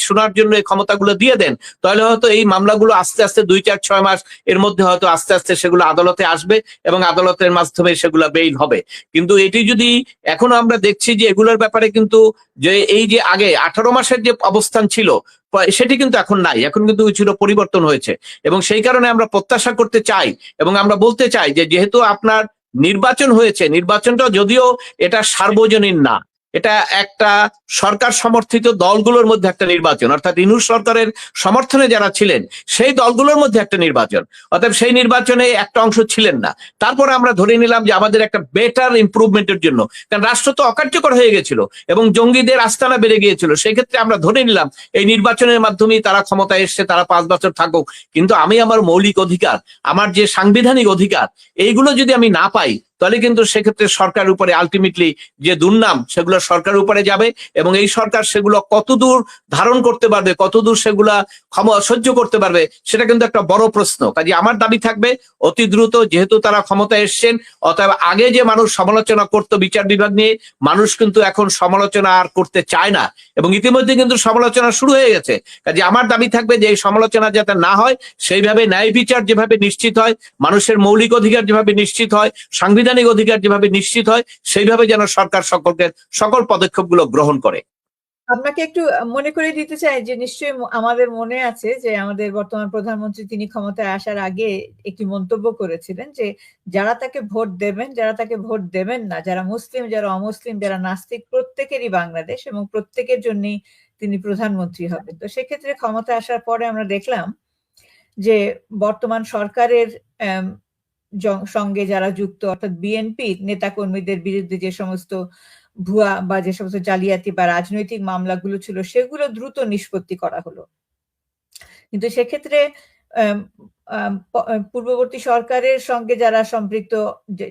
শোনার জন্য এই ক্ষমতাগুলো দিয়ে দেন, তাহলে হয়তো এই মামলাগুলো আস্তে আস্তে 2, 4, 6 মাস এর মধ্যে হয়তো আস্তে আস্তে সেগুলো আদালতে আসবে, এবং আদালতের মাধ্যমে সেগুলা বেইল হবে। কিন্তু এটি যদি এখনো আমরা দেখছি যে এগুলোর ব্যাপারে কিন্তু যে এই যে আগে 18 মাসের যে অবস্থান ছিল সেটি কিন্তু এখন নাই, এখন কিন্তু ছিল পরিবর্তন হয়েছে। এবং সেই কারণে আমরা প্রত্যাশা করতে চাই এবং আমরা বলতে চাই যে যেহেতু আপনার নির্বাচন হয়েছে, নির্বাচনটা যদিও এটা সার্বজনীন না, এটা একটা সরকার সমর্থিত দলগুলোর মধ্যে একটা নির্বাচন, অর্থাৎ ইউনূস সরকারের সমর্থনে যারা ছিলেন সেই দলগুলোর মধ্যে একটা নির্বাচন, অর্থাৎ সেই নির্বাচনে একটা অংশ ছিলেন না। তারপরে আমরা ধরে নিলাম যে আমাদের একটা বেটার ইমপ্রুভমেন্টের জন্য, কারণ রাষ্ট্র তো অকার্যকর হয়ে গেছিল এবং জঙ্গিদের আস্তানা বেড়ে গিয়েছিল, সেই ক্ষেত্রে আমরা ধরে নিলাম এই নির্বাচনের মাধ্যমেই তারা ক্ষমতায় এসছে, তারা 5 বছর থাকুক। কিন্তু আমি আমার মৌলিক অধিকার, আমার যে সাংবিধানিক অধিকার, এইগুলো যদি আমি না পাই, তাহলে কিন্তু সেক্ষেত্রে সরকার উপরে আলটিমেটলি যে দুর্নাম সেগুলো সরকার উপরে যাবে এবং এই সরকার সেগুলো কতদূর ধারণ করতে পারবে, কতদূর সেগুলা সহ্য করতে পারবে, সেটা কিন্তু একটা বড় প্রশ্ন। কাজে আমার দাবি থাকবে অতি দ্রুত, যেহেতু তারা ক্ষমতায় এসছেন, অতএব আগে যে মানুষ সমালোচনা করতো বিচার বিভাগ নিয়ে, মানুষ কিন্তু এখন সমালোচনা আর করতে চায় না এবং ইতিমধ্যে কিন্তু সমালোচনা শুরু হয়ে গেছে। কাজে আমার দাবি থাকবে যে এই সমালোচনা যাতে না হয়, সেইভাবে ন্যায় বিচার যেভাবে নিশ্চিত হয়, মানুষের মৌলিক অধিকার যেভাবে নিশ্চিত হয়, সাংবিধানিক অধিকার যেভাবে নিশ্চিত হয়, সেইভাবে যেন সরকার সকল পদক্ষেপগুলো গ্রহণ করে। আপনাকে একটু মনে করে দিতে চাই যে নিশ্চয়ই আমাদের মনে আছে যে আমাদের বর্তমান প্রধানমন্ত্রী তিনি ক্ষমতায় আসার আগে একটি মন্তব্য করেছিলেন যে যারা তাকে ভোট দেবেন, যারা তাকে ভোট দেবেন না, যারা মুসলিম, যারা অমুসলিম, যারা নাস্তিক, প্রত্যেকেরই বাংলাদেশ এবং প্রত্যেকের জন্যই তিনি প্রধানমন্ত্রী হবেন। তো সেক্ষেত্রে ক্ষমতায় আসার পরে আমরা দেখলাম যে বর্তমান সরকারের সঙ্গে যারা যুক্ত, অর্থাৎ বিএনপি নেতাকর্মীদের বিরুদ্ধে যে সমস্ত ভুয়া বা যে সমস্ত জালিয়াতি বা রাজনৈতিক মামলাগুলো ছিল সেগুলো দ্রুত নিষ্পত্তি করা হলো। কিন্তু সেক্ষেত্রে পূর্ববর্তী সরকারের সঙ্গে যারা সম্পৃক্ত,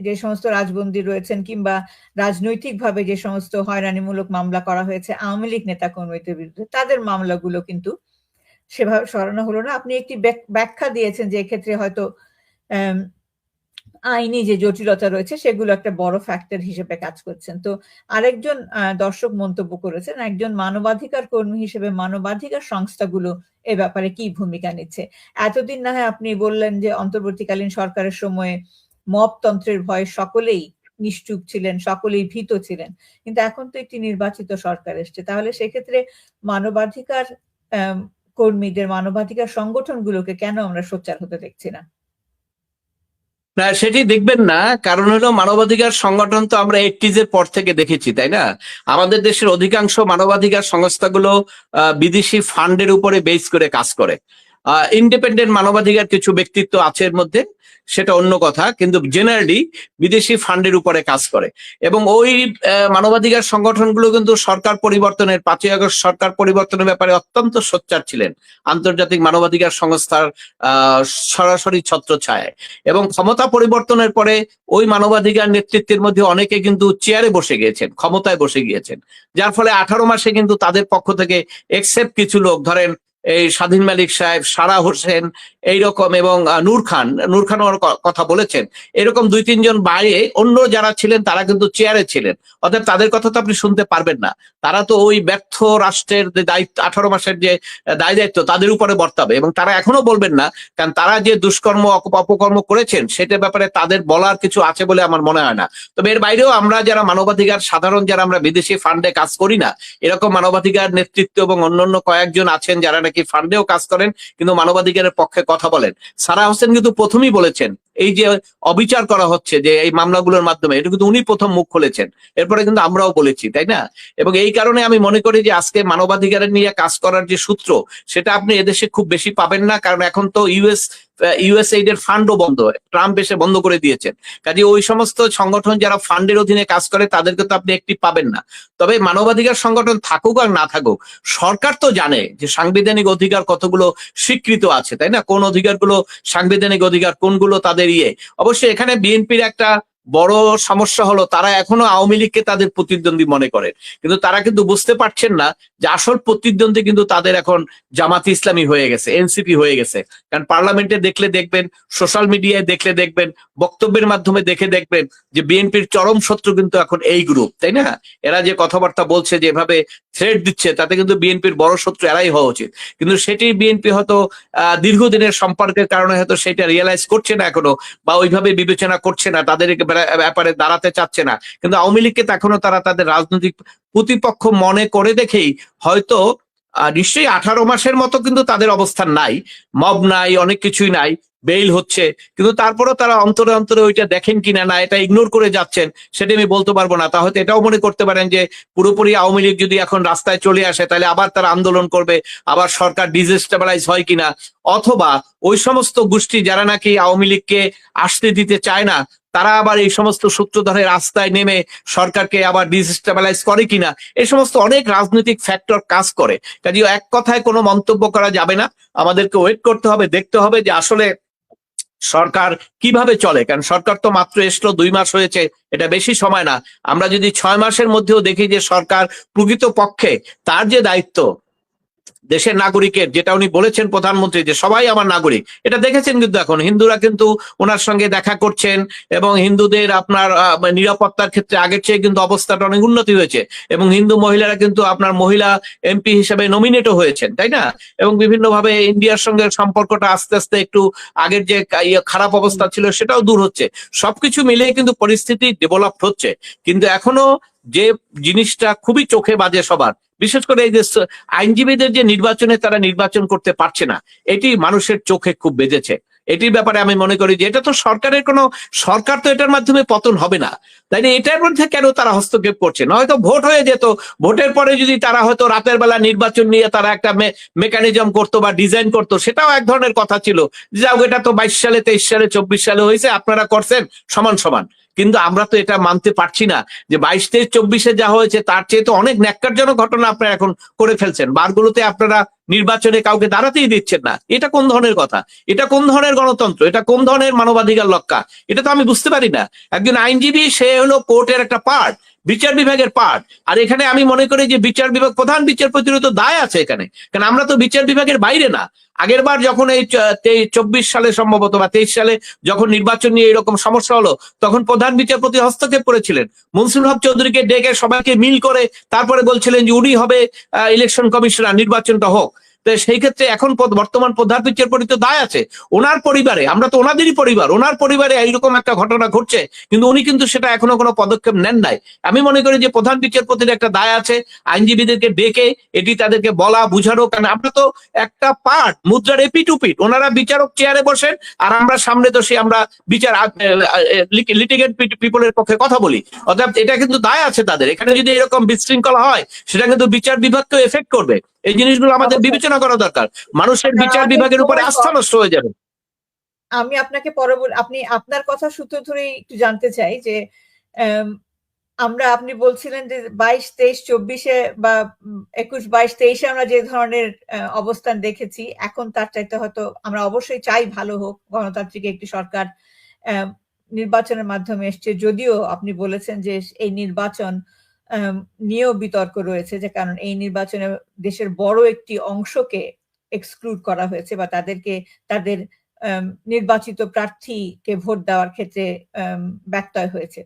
যে সমস্ত রাজবন্দী রয়েছেন কিংবা রাজনৈতিকভাবে যে সমস্ত হয়রানিমূলক মামলা করা হয়েছে আওয়ামী লীগ নেতাকর্মীদের বিরুদ্ধে, তাদের মামলাগুলো কিন্তু সেভাবে সরানো হলো না। আপনি একটি ব্যাখ্যা দিয়েছেন যে এক্ষেত্রে হয়তো আইনি যে জটিলতা রয়েছে সেগুলো একটা বড় ফ্যাক্টর হিসেবে কাজ করছেন। তো আরেকজন দর্শক মন্তব্য করেছেন, একজন মানবাধিকার কর্মী হিসেবে মানবাধিকার সংস্থাগুলো এ ব্যাপারে কি ভূমিকা নিচ্ছে? এতদিন না হয় আপনি বললেন যে অন্তর্বর্তীকালীন সরকারের সময়ে মবতন্ত্রের ভয়ে সকলেই নিশ্চুপ ছিলেন, সকলেই ভীত ছিলেন, কিন্তু এখন তো একটি নির্বাচিত সরকার এসছে, তাহলে সেক্ষেত্রে মানবাধিকার কর্মীদের, মানবাধিকার সংগঠনগুলোকে কেন আমরা সোচ্চার হতে দেখছি না? না, সেটি দেখবেন না, কারণ হলো মানবাধিকার সংগঠন তো আমরা 80s এর পর থেকে দেখেছি, তাই না? আমাদের দেশের অধিকাংশ মানবাধিকার সংস্থাগুলো বিদেশি ফান্ডের উপরে বেস করে কাজ করে। ইন্ডিপেন্ডেন্ট মানবাধিকার কিছু ব্যক্তিত্ব আছে এর মধ্যে, সেটা অন্য কথা, কিন্তু জেনারেলি বিদেশি ফান্ডের উপরে কাজ করে। এবং ওই মানবাধিকার সংগঠনগুলো কিন্তু সরকার পরিবর্তনের 5ই আগস্ট সরকার পরিবর্তনের ব্যাপারে অত্যন্ত সোচ্চার ছিলেন, আন্তর্জাতিক মানবাধিকার সংস্থার সরাসরি ছত্রছায়ায়। এবং ক্ষমতা পরিবর্তনের পরে ওই মানবাধিকার নেতৃত্বের মধ্যে অনেকে কিন্তু চেয়ারে বসে গিয়েছেন, ক্ষমতায় বসে গিয়েছেন, যার ফলে 18 মাসে কিন্তু তাদের পক্ষ থেকে এক্সেপ্ট কিছু লোক, ধরেন এই স্বাধীন মালিক সাহেব, সারা হোসেন এইরকম, এবং নূর খান কথা বলেছেন, এরকম 2-3 জন বাইরে অন্য যারা ছিলেন তারা কিন্তু চেয়ারে ছিলেন। অর্থাৎ তাদের কথা তো আপনি শুনতে পারবেন না, তারা তো ওই ব্যর্থ রাষ্ট্রের যে দায়িত্ব, 18 মাসের যে দায় দায়িত্ব তাদের উপরে বর্তাবে, এবং তারা এখনো বলবেন না, কারণ তারা যে দুষ্কর্ম অপকর্ম করেছেন সেটার ব্যাপারে তাদের বলার কিছু আছে বলে আমার মনে হয় না। তবে এর বাইরেও আমরা যারা মানবাধিকার সাধারণ, যারা আমরা বিদেশি ফান্ডে কাজ করি না, এরকম মানবাধিকার নেতৃত্ব এবং অন্যান্য কয়েকজন আছেন যারা নাকি ফান্ডেও কাজ করেন কিন্তু মানবাধিকারের পক্ষে কথা বলেন। সারা হোসেন কিন্তু প্রথমেই বলেছেন এই যে অবিচার করা হচ্ছে যে এই মামলাগুলোর মাধ্যমে, এটা কিন্তু উনি প্রথম মুখ খুলেছেন, এরপরে কিন্তু আমরাও বলেছি, তাই না? এবং এই কারণে আমি মনে করি যে আজকে মানবাধিকারের নিয়ে কাজ করার যে সূত্র, সেটা আপনি এদেশে খুব বেশি পাবেন না, কারণ এখন তো ইউএসএইড এর ফান্ডও বন্ধ, ট্রাম্প এসে বন্ধ করে দিয়েছেন। কাজে ওই সমস্ত সংগঠন যারা ফান্ডের অধীনে কাজ করে তাদেরকে তো আপনি একটি পাবেন না। তবে মানবাধিকার সংগঠন থাকুক আর না থাকুক, সরকার তো জানে যে সাংবিধানিক অধিকার কতগুলো স্বীকৃত আছে, তাই না? কোন অধিকারগুলো সাংবিধানিক অধিকার, কোনগুলো তাদের অবশ্যই এখানে বিএনপির একটা বড় সমস্যা হলো তারা এখনো আওয়ামী লীগকে তাদের প্রতিদ্বন্দ্বী মনে করে, কিন্তু তারা কিন্তু বুঝতে পারছেন না যে আসল প্রতিদ্বন্দ্বী কিন্তু তাদের এখন জামাতে ইসলামী হয়ে গেছে, এনসিপি হয়ে গেছে। কারণ পার্লামেন্টে দেখলে দেখবেন, সোশ্যাল মিডিয়ায় দেখলে দেখবেন, বক্তব্যের মাধ্যমে দেখবেন যে বিএনপির চরম শত্রু কিন্তু এখন এই গ্রুপ, তাই না? এরা যে কথাবার্তা বলছে, যেভাবে থ্রেট দিচ্ছে, তাতে কিন্তু বিএনপির বড় শত্রু এরাই হওয়া উচিত। কিন্তু সেটি বিএনপি হয়তো দীর্ঘদিনের সম্পর্কের কারণে হয়তো সেটা রিয়েলাইজ করছে না এখনো, বা ওইভাবে বিবেচনা করছে না, তাদের ব্যাপারে দাঁড়াতে চাচ্ছে না। কিন্তু আওয়ামী লীগকে এখনো তারা তাদের রাজনৈতিক প্রতিপক্ষ মনে করে দেখেই হয়তো নিশ্চয়ই 18 মাসের মতো কিন্তু তাদের অবস্থান নাই, মব নাই, অনেক কিছুই নাই, বেইল হচ্ছে, কিন্তু তারপরেও তারা অন্তরে অন্তরে ওইটা দেখেন কিনা, না এটা ইগনোর করে যাচ্ছেন সেটা আমি বলতে পারবো না। তা হয়তো এটাও মনে করতে পারেন যে পুরোপুরি আওয়ামী লীগ যদি এখন রাস্তায় চলে আসে তাহলে আবার তারা আন্দোলন করবে, আবার সরকার ডিসস্টেবিলাইজ হয় কিনা, অথবা ওই সমস্ত গোষ্ঠী যারা নাকি আওয়ামী লীগকে আসতে দিতে চায় না তারা আবার এই সমস্ত সূত্র ধরে রাস্তায় নেমে সরকারকে আবার ডিসস্টেবিলাইজ করে কিনা, এই সমস্ত অনেক রাজনৈতিক ফ্যাক্টর কাজ করে। কাজেই এক কথায় কোনো মন্তব্য করা যাবে না, আমাদেরকে ওয়েট করতে হবে, দেখতে হবে যে আসলে সরকার কিভাবে চলে। কারণ সরকার তো মাত্র এসলো 2 মাস হয়েছে, এটা বেশি সময় না। আমরা যদি 6 মাসের মধ্যেও দেখি যে সরকার প্রকৃত পক্ষে তার যে দায়িত্ব দেশের নাগরিকের, যেটা উনি বলেছেন প্রধানমন্ত্রী যে সবাই আমার নাগরিক, এটা দেখেছেন কিন্তু এখন হিন্দুরা কিন্তু ওনার সঙ্গে দেখা করছেন, এবং হিন্দুদের আপনার নিরাপত্তার ক্ষেত্রে আগের চেয়ে কিন্তু অবস্থাটা অনেক উন্নতি হয়েছে, এবং হিন্দু মহিলারা কিন্তু আপনার মহিলা এমপি হিসেবে নমিনেটও হয়েছেন, তাই না? এবং বিভিন্ন ভাবে ইন্ডিয়ার সঙ্গে সম্পর্কটা আস্তে আস্তে একটু আগের যে খারাপ অবস্থা ছিল সেটাও দূর হচ্ছে। সবকিছু মিলিয়ে কিন্তু পরিস্থিতি ডেভেলপ হচ্ছে। কিন্তু এখনো যে জিনিসটা খুবই চোখে বাজে সবার, বিশেষ করে এই যে আইনজীবীদের যে নির্বাচনে তারা নির্বাচন করতে পারছে না, এটি মানুষের চোখে খুব বেজেছে। এটির ব্যাপারে আমি মনে করি যে এটা তো সরকারের কোনো, সরকার তো এটার মাধ্যমে পতন হবে না, তাই না? এটার মধ্যে কেন তারা হস্তক্ষেপ করছে না? হয়তো ভোট হয়ে যেত, ভোটের পরে যদি তারা হয়তো রাতের বেলা নির্বাচন নিয়ে তারা একটা মেকানিজম করতো বা ডিজাইন করতো, সেটাও এক ধরনের কথা ছিল। যাও, এটা তো 22 সালে, 23 সালে, 24 সালে হয়েছে, আপনারা করছেন সমান সমান। কিন্তু আমরা তো এটা মানতে পারছি না যে 22, 23, 24-এ যা হয়েছে তার চেয়ে তো অনেক ন্যাক্কারজনক ঘটনা আপনারা এখন করে ফেলছেন। বারগুলোতে আপনারা নির্বাচনে কাউকে দাঁড়াতেই দিচ্ছেন না। এটা কোন ধরনের কথা? এটা কোন ধরনের গণতন্ত্র? এটা কোন ধরনের মানবাধিকার রক্ষা? এটা তো আমি বুঝতে পারি না। একজন আইনজীবী, সে হলো কোর্টের একটা পার্ট, বিচার বিভাগের পার্ট। আর এখানে আমি মনে করি যে বিচার বিভাগ, প্রধান বিচারপতিরও তো দায় আছে এখানে, কারণ আমরা তো বিচার বিভাগের বাইরে না। আগের বার যখন এই 24 সালে সম্ভবত বা 23 সালে যখন নির্বাচন নিয়ে এরকম সমস্যা হলো, তখন প্রধান বিচারপতি হস্তক্ষেপ করেছিলেন, মনসুর হক চৌধুরীকে ডেকে সবাইকে মিল করে তারপরে বলছিলেন যে উনি হবে ইলেকশন কমিশনার, নির্বাচনটা হোক। তো সেই ক্ষেত্রে এখন বর্তমান প্রধান বিচারপতি তো দায় আছে। ওনার পরিবারে, আমরা তো ওনাদেরই পরিবার, ওনার পরিবারে এইরকম একটা ঘটনা ঘটছে, কিন্তু উনি কিন্তু সেটা এখনো কোনো পদক্ষেপ নেন নাই। আমি মনে করি যে প্রধান বিচারপতির একটা দায় আছে আইনজীবীদেরকে ডেকে এটি তাদেরকে বলা, বুঝানো। কারণ আমরা তো একটা পার্ট, মুদ্রার এপিটুপিট। ওনারা বিচারক চেয়ারে বসেন আর আমরা সামনে বসে আমরা বিচার লিটিগেন্ট পিপলের পক্ষে কথা বলি। অর্থাৎ এটা কিন্তু দায় আছে তাদের। এখানে যদি এরকম বিশৃঙ্খলা হয় সেটা কিন্তু বিচার বিভাগকে এফেক্ট করবে। এই জিনিসগুলো আমাদের বিবেচনা করা দরকার। মানুষের বিচার বিভাগের উপরে আস্থা নষ্ট হয়ে যাবে। আমি আপনাকে পরবর্তী, আপনি আপনার কথা সূত্র ধরেই একটু জানতে চাই যে আপনি বলছিলেন যে 22, 23, 24-এ বা 21, 22, 23-এ আমরা যে ধরনের অবস্থান দেখেছি, এখন তার চাইতে হয়তো আমরা অবশ্যই চাই ভালো হোক, গণতান্ত্রিক একটি সরকার নির্বাচনের মাধ্যমে এসছে। যদিও আপনি বলেছেন যে এই নির্বাচন নিয়েও বিতর্ক রয়েছে, যে কারণ এই নির্বাচনে দেশের বড় একটি অংশকে এক্সক্লুড করা হয়েছে বা তাদেরকে তাদের নির্বাচিত প্রার্থীকে ভোট দেওয়ার ক্ষেত্রে ব্যত্যয় হয়েছে।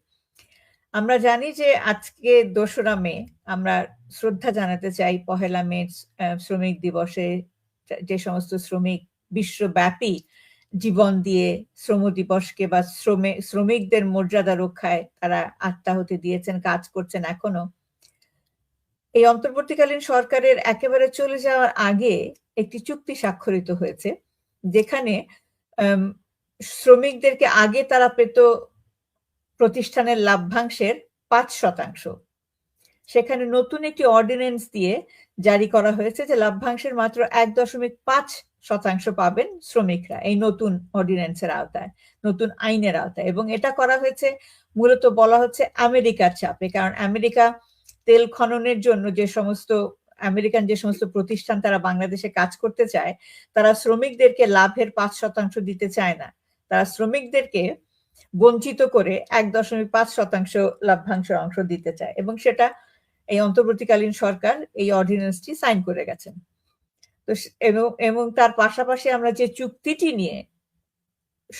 আমরা জানি যে আজকে 2রা মে আমরা শ্রদ্ধা জানাতে চাই পহেলা মে শ্রমিক দিবসে যে সমস্ত শ্রমিক বিশ্বব্যাপী জীবন দিয়ে শ্রম দিবসকে বা শ্রমিকদের মর্যাদা রক্ষায় তারা আত্মাহুতি দিয়েছেন, কাজ করছেন এখনো। এই অন্তর্বর্তীকালীন সরকারের একেবারে চলে যাওয়ার আগে একটি চুক্তি স্বাক্ষরিত হয়েছে, যেখানে শ্রমিকদেরকে আগে তারা পেত প্রতিষ্ঠানের লাভ্যাংশের 5%। সেখানে নতুন একটি অর্ডিন্যান্স দিয়ে জারি করা হয়েছে যে লাভ্যাংশের মাত্র 1.5% পাবেন শ্রমিকরা এই নতুন অর্ডিন্যান্সের আওতায়, নতুন আইনের আওতায়। এবং এটা করা হয়েছে মূলত বলা হচ্ছে আমেরিকার চাপে, কারণ আমেরিকা তেল খননের জন্য যে সমস্ত আমেরিকান যে সমস্ত প্রতিষ্ঠান তারা বাংলাদেশে কাজ করতে চায়, তারা শ্রমিকদেরকে লাভের 5% দিতে চায় না। তারা শ্রমিকদেরকে বঞ্চিত করে 1.5% লাভ্যাংশের অংশ দিতে চায়, এবং সেটা এই অন্তর্বর্তীকালীন সরকার এই অর্ডিন্যান্সটি সাইন করে গেছেন। তো এবং তার পাশাপাশি আমরা যে চুক্তিটি নিয়ে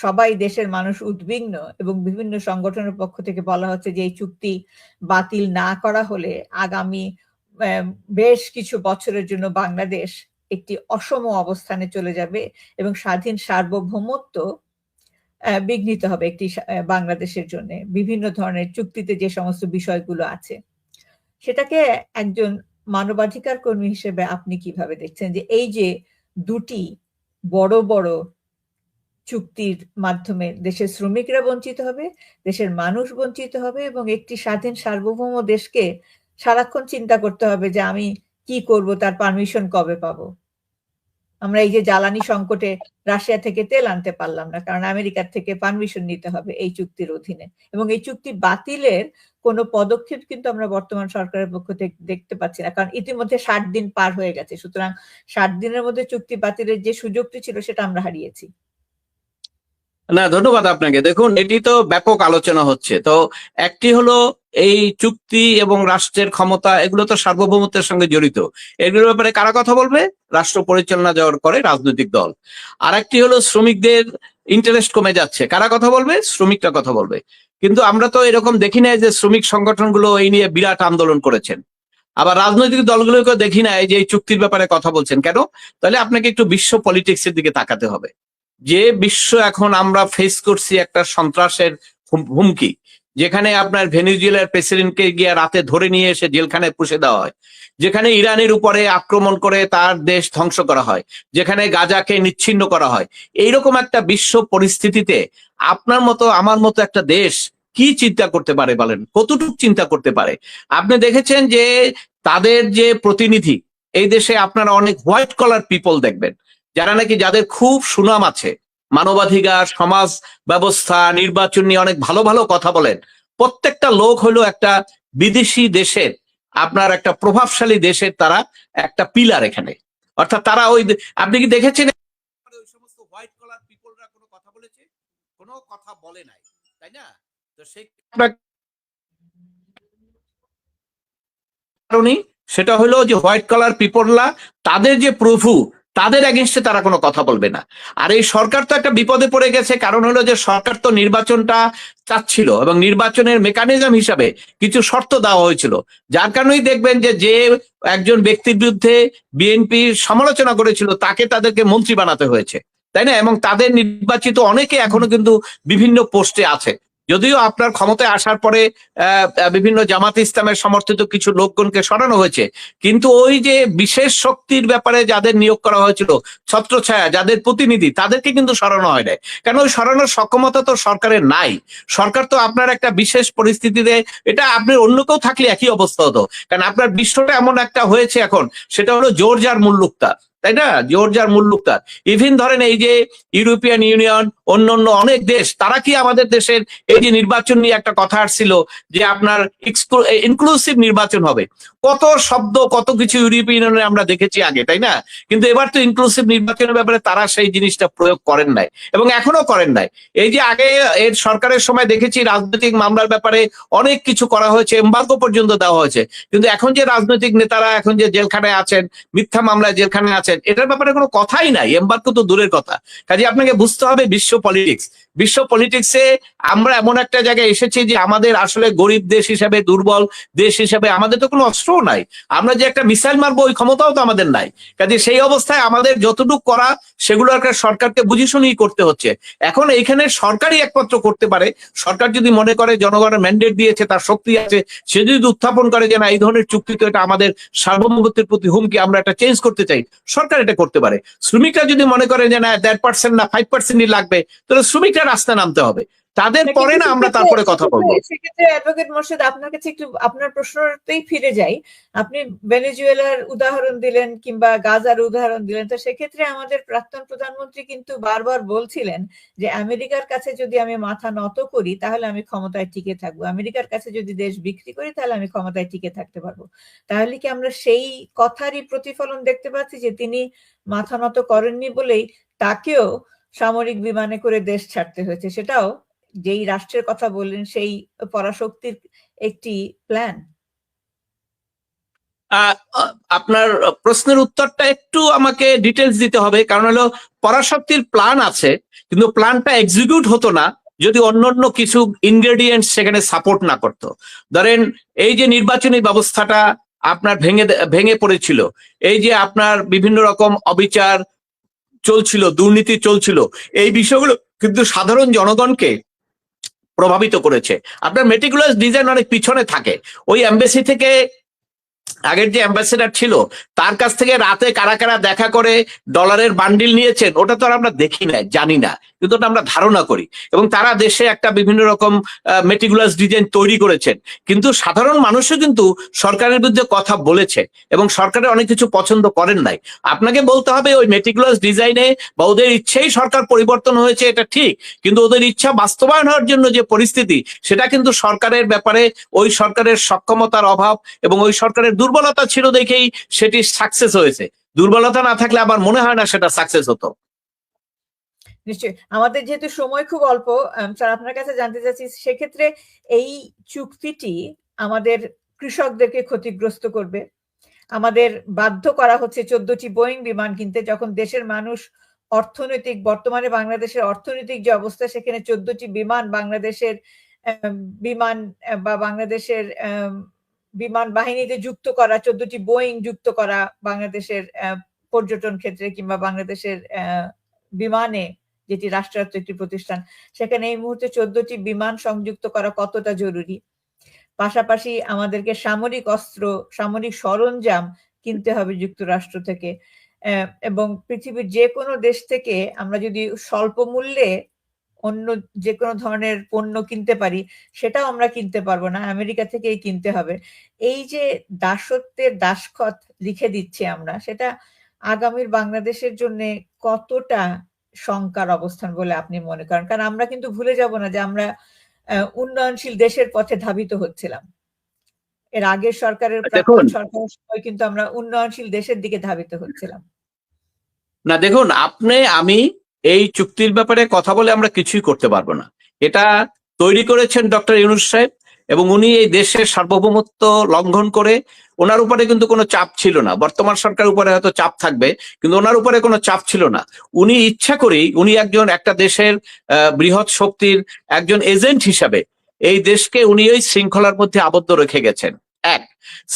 সবাই দেশের মানুষ উদ্বিগ্ন, এবং বিভিন্ন সংগঠনের পক্ষ থেকে বলা হচ্ছে যে এই চুক্তি বাতিল না করা হলে আগামী বেশ কিছু বছরের জন্য বাংলাদেশ একটি অসম অবস্থানে চলে যাবে এবং স্বাধীন সার্বভৌমত্ব বিঘ্নিত হবে একটি বাংলাদেশের জন্য। বিভিন্ন ধরনের চুক্তিতে যে সমস্ত বিষয়গুলো আছে, সেটাকে একজন মানবাধিকার কর্মী হিসেবে আপনি কিভাবে দেখছেন যে এই যে দুটি বড় বড় চুক্তির মাধ্যমে দেশের শ্রমিকরা বঞ্চিত হবে, দেশের মানুষ বঞ্চিত হবে এবং একটি স্বাধীন সার্বভৌম দেশকে সারাক্ষণ চিন্তা করতে হবে যে আমি কি করব, তার পারমিশন কবে পাবো। আমরা এই যে জ্বালানি সংকটে রাশিয়া থেকে তেল আনতে পারলাম না, কারণ আমেরিকার থেকে পারমিশন নিতে হবে এই চুক্তির অধীনে, এবং এই চুক্তি বাতিলের কোনো পদক্ষেপ কিন্তু আমরা বর্তমান সরকারের পক্ষ থেকে দেখতে পাচ্ছি না, কারণ ইতিমধ্যে 60 দিন পার হয়ে গেছে। সুতরাং 60 দিনের মধ্যে চুক্তি বাতিলের যে সুযোগটি ছিল সেটা আমরা হারিয়েছি। না, ধন্যবাদ আপনাকে। দেখুন, এটি তো ব্যাপক আলোচনা হচ্ছে। তো একটি হলো এই চুক্তি এবং রাষ্ট্রের ক্ষমতা, এগুলো তো সার্বভৌমত্বের সঙ্গে জড়িত। এগুলোর ব্যাপারে কারা কথা বলবে? রাষ্ট্র পরিচালনা যাওয়ার করে রাজনৈতিক দল। আর একটি হলো শ্রমিকদের ইন্টারেস্ট কমে যাচ্ছে, কারা কথা বলবে? শ্রমিকরা কথা বলবে। কিন্তু আমরা তো এরকম দেখি নাই যে শ্রমিক সংগঠনগুলো এই নিয়ে বিরাট আন্দোলন করেছেন। আবার রাজনৈতিক দলগুলোকে দেখি নাই যে এই চুক্তির ব্যাপারে কথা বলছেন। কেন? তাহলে আপনাকে একটু বিশ্ব পলিটিক্সের দিকে তাকাতে হবে। যে বিশ্ব এখন আমরা ফেস করছি একটা সন্ত্রাসের হুমকি, যেখানে আপনার ভেনেজুয়েলার প্রেসিডেন্টকে গিয়ে রাতে ধরে নিয়ে এসে জেলখানায় পুষে দেওয়া হয়, যেখানে ইরানের উপরে আক্রমণ করে তার দেশ ধ্বংস করা হয়, যেখানে গাজাকে নিচ্ছিন্ন করা হয়, এইরকম একটা বিশ্ব পরিস্থিতিতে আপনার মতো আমার মতো একটা দেশ কি চিন্তা করতে পারে বলেন? কতটুকু চিন্তা করতে পারে? আপনি দেখেছেন যে তাদের যে প্রতিনিধি, এই দেশে আপনারা অনেক হোয়াইট কলার পিপল দেখবেন, যারা নাকি যাদের খুব সুনাম আছে, মানবাধিকার, সমাজ ব্যবস্থা, নির্বাচন নিয়ে অনেক ভালো ভালো কথা বলেন। প্রত্যেকটা লোক হলো একটা বিদেশি দেশের, আপনার একটা প্রভাবশালী দেশের তারা একটা পিলার এখানে। অর্থাৎ তারা ওই, আপনি কি দেখেছেন ওই সমস্ত হোয়াইট কলার পিপলরা কোনো কথা বলেছে? কোনো কথা বলে নাই, তাই না? তো সেই কারণেই সেটা হলো যে হোয়াইট কলার পিপলরা তাদের যে প্রভু, তাদের এগেনস্টে তারা কোনো কথা বলবে না। আর এই সরকার তো একটা বিপদে পড়ে গেছে, কারণ হলো যে সরকার তো নির্বাচনটা চাচ্ছিল এবং নির্বাচনের মেকানিজম হিসাবে কিছু শর্ত দেওয়া হয়েছিল, যার কারণেই দেখবেন যে যে একজন ব্যক্তির বিরুদ্ধে বিএনপি সমালোচনা করেছিল তাকে তাদেরকে মন্ত্রী বানাতে হয়েছে, তাই না? এবং তাদের নির্বাচিত অনেকে এখনো কিন্তু বিভিন্ন পোস্টে আছে। যদিও আপনার ক্ষমতায় আসার পরে বিভিন্ন জামাত ইসলামের সমর্থিত কিছু লোকজনকে সরানো হয়েছে, কিন্তু ওই যে বিশেষ শক্তির ব্যাপারে যাদের নিয়োগ করা হয়েছিল, ছত্রছায়া যাদের প্রতিনিধি, তাদেরকে কিন্তু সরানো হয় নাই। কারণ ওই সরানোর সক্ষমতা তো সরকারের নাই। সরকার তো আপনার একটা বিশেষ পরিস্থিতিতে, এটা আপনার অন্য কেউ থাকলে একই অবস্থা হতো, কারণ আপনার বিশ্বটা এমন একটা হয়েছে এখন, সেটা হলো জোর যার মুল্লুকতার, তাই না? জোর যার মুল্লুকতার। ইভিন ধরেন এই যে ইউরোপিয়ান ইউনিয়ন, অন্যান্য অনেক দেশ, তারা কি আমাদের দেশের এই যে নির্বাচন নিয়ে একটা কথা আসছিল যে আপনার ইনক্লুসিভ নির্বাচন হবে, কত শব্দ কত কিছু ইউরোপিয়ান ইউনিয়নে আমরা দেখেছি আগে, তাই না? কিন্তু এবার তো ইনক্লুসিভ নির্বাচনের ব্যাপারে তারা সেই জিনিসটা প্রয়োগ করেন নাই এবং এখনো করেন নাই। এই যে আগে এর সরকারের সময় দেখেছি রাজনৈতিক মামলার ব্যাপারে অনেক কিছু করা হয়েছে, এমবার্গো পর্যন্ত দেওয়া হয়েছে, কিন্তু এখন যে রাজনৈতিক নেতারা এখন যে জেলখানায় আছেন, মিথ্যা মামলায় জেলখানায় আছেন, এটার ব্যাপারে কোনো কথাই নাই, এমবার্গো তো দূরের কথা। কাজে আপনাকে বুঝতে হবে বিশ্ব পলিটিক্স। বিশ্ব পলিটিক্সে আমরা এমন একটা জায়গায় এসেছি যে আমাদের আসলে গরিব দেশ হিসেবে, দুর্বল দেশ হিসেবে আমাদের তো কোনো অস্ত্রও নাই। আমরা যে একটা মিসাইল মারবো ওই ক্ষমতাও তো আমাদের নাই। কাজে সেই অবস্থায় আমাদের যতটুকু করা সেগুলো একটা সরকারকে বুঝে শুনেই করতে হচ্ছে। এখন এইখানে সরকারই একমাত্র করতে পারে। সরকার যদি মনে করে জনগণের ম্যান্ডেট দিয়েছে, তার শক্তি আছে, সে যদি উত্থাপন করে যে না এই ধরনের চুক্তি তো এটা আমাদের সার্বভৌমত্বের প্রতি হুমকি, আমরা এটা চেঞ্জ করতে চাই, সরকার এটা করতে পারে। শ্রমিকরা যদি মনে করে যে না 1.5% না 5%ই লাগবে, তাহলে শ্রমিকরা রাস্তায় নামতে হবে, তাদের পরে না আমরা তারপরে কথা বলবো। সেক্ষেত্রে অ্যাডভোকেট মোর্শেদ, আপনার কাছে একটু আপনার প্রশ্নতেই ফিরে যাই। আপনি ভেনেজুয়েলার উদাহরণ দিলেন কিংবা গাজার উদাহরণ দিলেন, তো সেক্ষেত্রে আমাদের প্রাক্তন প্রধানমন্ত্রী কিন্তু বারবার বলছিলেন যে আমেরিকার কাছে যদি আমি মাথা নত করি তাহলে আমি ক্ষমতায় টিকে থাকবো, আমেরিকার কাছে যদি দেশ বিক্রি করি তাহলে আমি ক্ষমতায় টিকে থাকতে পারবো। তাহলে কি আমরা সেই কথারই প্রতিফলন দেখতে পাচ্ছি যে তিনি মাথা নত করেননি বলেই তাকেও সামরিক বিমানে করে দেশ ছাড়তে হয়েছে, সেটাও যেই রাষ্ট্রের কথা বললেন সেই পরাশক্তির একটি প্ল্যান? আপনার প্রশ্নের উত্তরটা একটু আমাকে ডিটেলস দিতে হবে, কারণ হলো পরাশক্তির প্ল্যান আছে, কিন্তু প্ল্যানটা এক্সিকিউট হতো না যদি অন্যান্য কিছু ইনগ্রেডিয়েন্টস সেখানে সাপোর্ট না করতো। ধরেন এই যে নির্বাচনী ব্যবস্থাটা আপনার ভেঙে পড়েছিল। এই যে আপনার বিভিন্ন রকম অবিচার চলছিল, দুর্নীতি চলছিল, এই বিষয়গুলো কিন্তু সাধারণ জনগণকে প্রভাবিত করেছে। আপনার মেটিকুলাস ডিজাইন অনেক পিছনে থাকে। ওই এমবেসি থেকে আগের যে অ্যাম্বাসেডার ছিল তার কাছ থেকে রাতে কারা কারা দেখা করে ডলারের বান্ডিল নিয়েছেন, ওটা তো আর আমরা দেখি না, জানি না, কিন্তু ওটা আমরা ধারণা করি। এবং তারা দেশে একটা বিভিন্ন রকম মেটিকুলাস ডিজাইন তৈরি করেছেন। কিন্তু সাধারণ মানুষও কিন্তু সরকারের বিরুদ্ধে কথা বলেছে এবং সরকারের অনেক কিছু পছন্দ করেন নাই। আপনাকে বলতে হবে ওই মেটিকুলাস ডিজাইনে বা ওদের ইচ্ছেই সরকার পরিবর্তন হয়েছে, এটা ঠিক, কিন্তু ওদের ইচ্ছা বাস্তবায়ন হওয়ার জন্য যে পরিস্থিতি, সেটা কিন্তু সরকারের ব্যাপারে ওই সরকারের সক্ষমতার অভাব এবং ওই সরকারের দুর্বলতা ছিল দেখেই সেটি সাকসেস হয়েছে। দুর্বলতা না থাকলে আমার মনে হয় না সেটা সাকসেস হতো। নিশ্চয়ই। আমাদের যেহেতু সময় খুব অল্প, স্যার আপনার কাছে জানতে চাচ্ছি, সেক্ষেত্রে এই চুক্তিটি আমাদের কৃষকদেরকে ক্ষতিগ্রস্ত করবে। আমাদের বাধ্য করা হচ্ছে 14টি বোয়িং বিমান কিনতে, যখন দেশের মানুষ বর্তমানে বাংলাদেশের অর্থনৈতিক যে অবস্থা, সেখানে 14টি বিমান বাংলাদেশের বিমান বা বাংলাদেশের বিমান বাহিনীতে যুক্ত করা, 14টি বোয়িং যুক্ত করা বাংলাদেশের পর্যটন ক্ষেত্রে কিংবা বাংলাদেশের বিমানে, যেটি রাষ্ট্রায়ত্ত একটি প্রতিষ্ঠান, সেখানে এই মুহূর্তে 14টি বিমান সংযুক্ত করা কতটা জরুরি। পাশাপাশি আমাদেরকে সামরিক অস্ত্র, সামরিক সরঞ্জাম কিনতে হবে যুক্তরাষ্ট্র থেকে, এবং পৃথিবীর যে কোনো দেশ থেকে আমরা যদি স্বল্প মূল্যে অন্য যে কোনো ধরনের পণ্য কিনতে পারি, সেটাও আমরা কিনতে পারবো না, আমেরিকা থেকেই কিনতে হবে। এই যে দাসত্বের দাসখত লিখে দিচ্ছি আমরা, সেটা আগামীর বাংলাদেশের জন্য কতটা শঙ্কার অবস্থান বলে আপনি মনে করেন? কারণ আমরা কিন্তু ভুলে যাব না যে আমরা উন্নয়নশীল দেশের পথে ধাবিত হচ্ছিলাম। এর আগের সরকারের, প্রাক্তন সরকারের সময় কিন্তু আমরা উন্নয়নশীল দেশের দিকে ধাবিত হচ্ছিলাম। না দেখুন, আমি এই চুক্তির ব্যাপারে কথা বলে আমরা কিছুই করতে পারবো না। এটা তৈরি করেছেন ডক্টর ইউনূস সাহেব, এবং উনি এই দেশের সার্বভৌমত্ব লঙ্ঘন করে, ওনার উপরে কিন্তু কোনো চাপ ছিল না। বর্তমান সরকারের উপরে হয়তো চাপ থাকবে, কিন্তু ওনার উপরে কোনো চাপ ছিল না। উনি ইচ্ছা করেই, উনি একটা দেশের বৃহৎ শক্তির একজন এজেন্ট হিসাবে এই দেশকে উনি ওই শৃঙ্খলার মধ্যে আবদ্ধ রেখে গেছেন। এক,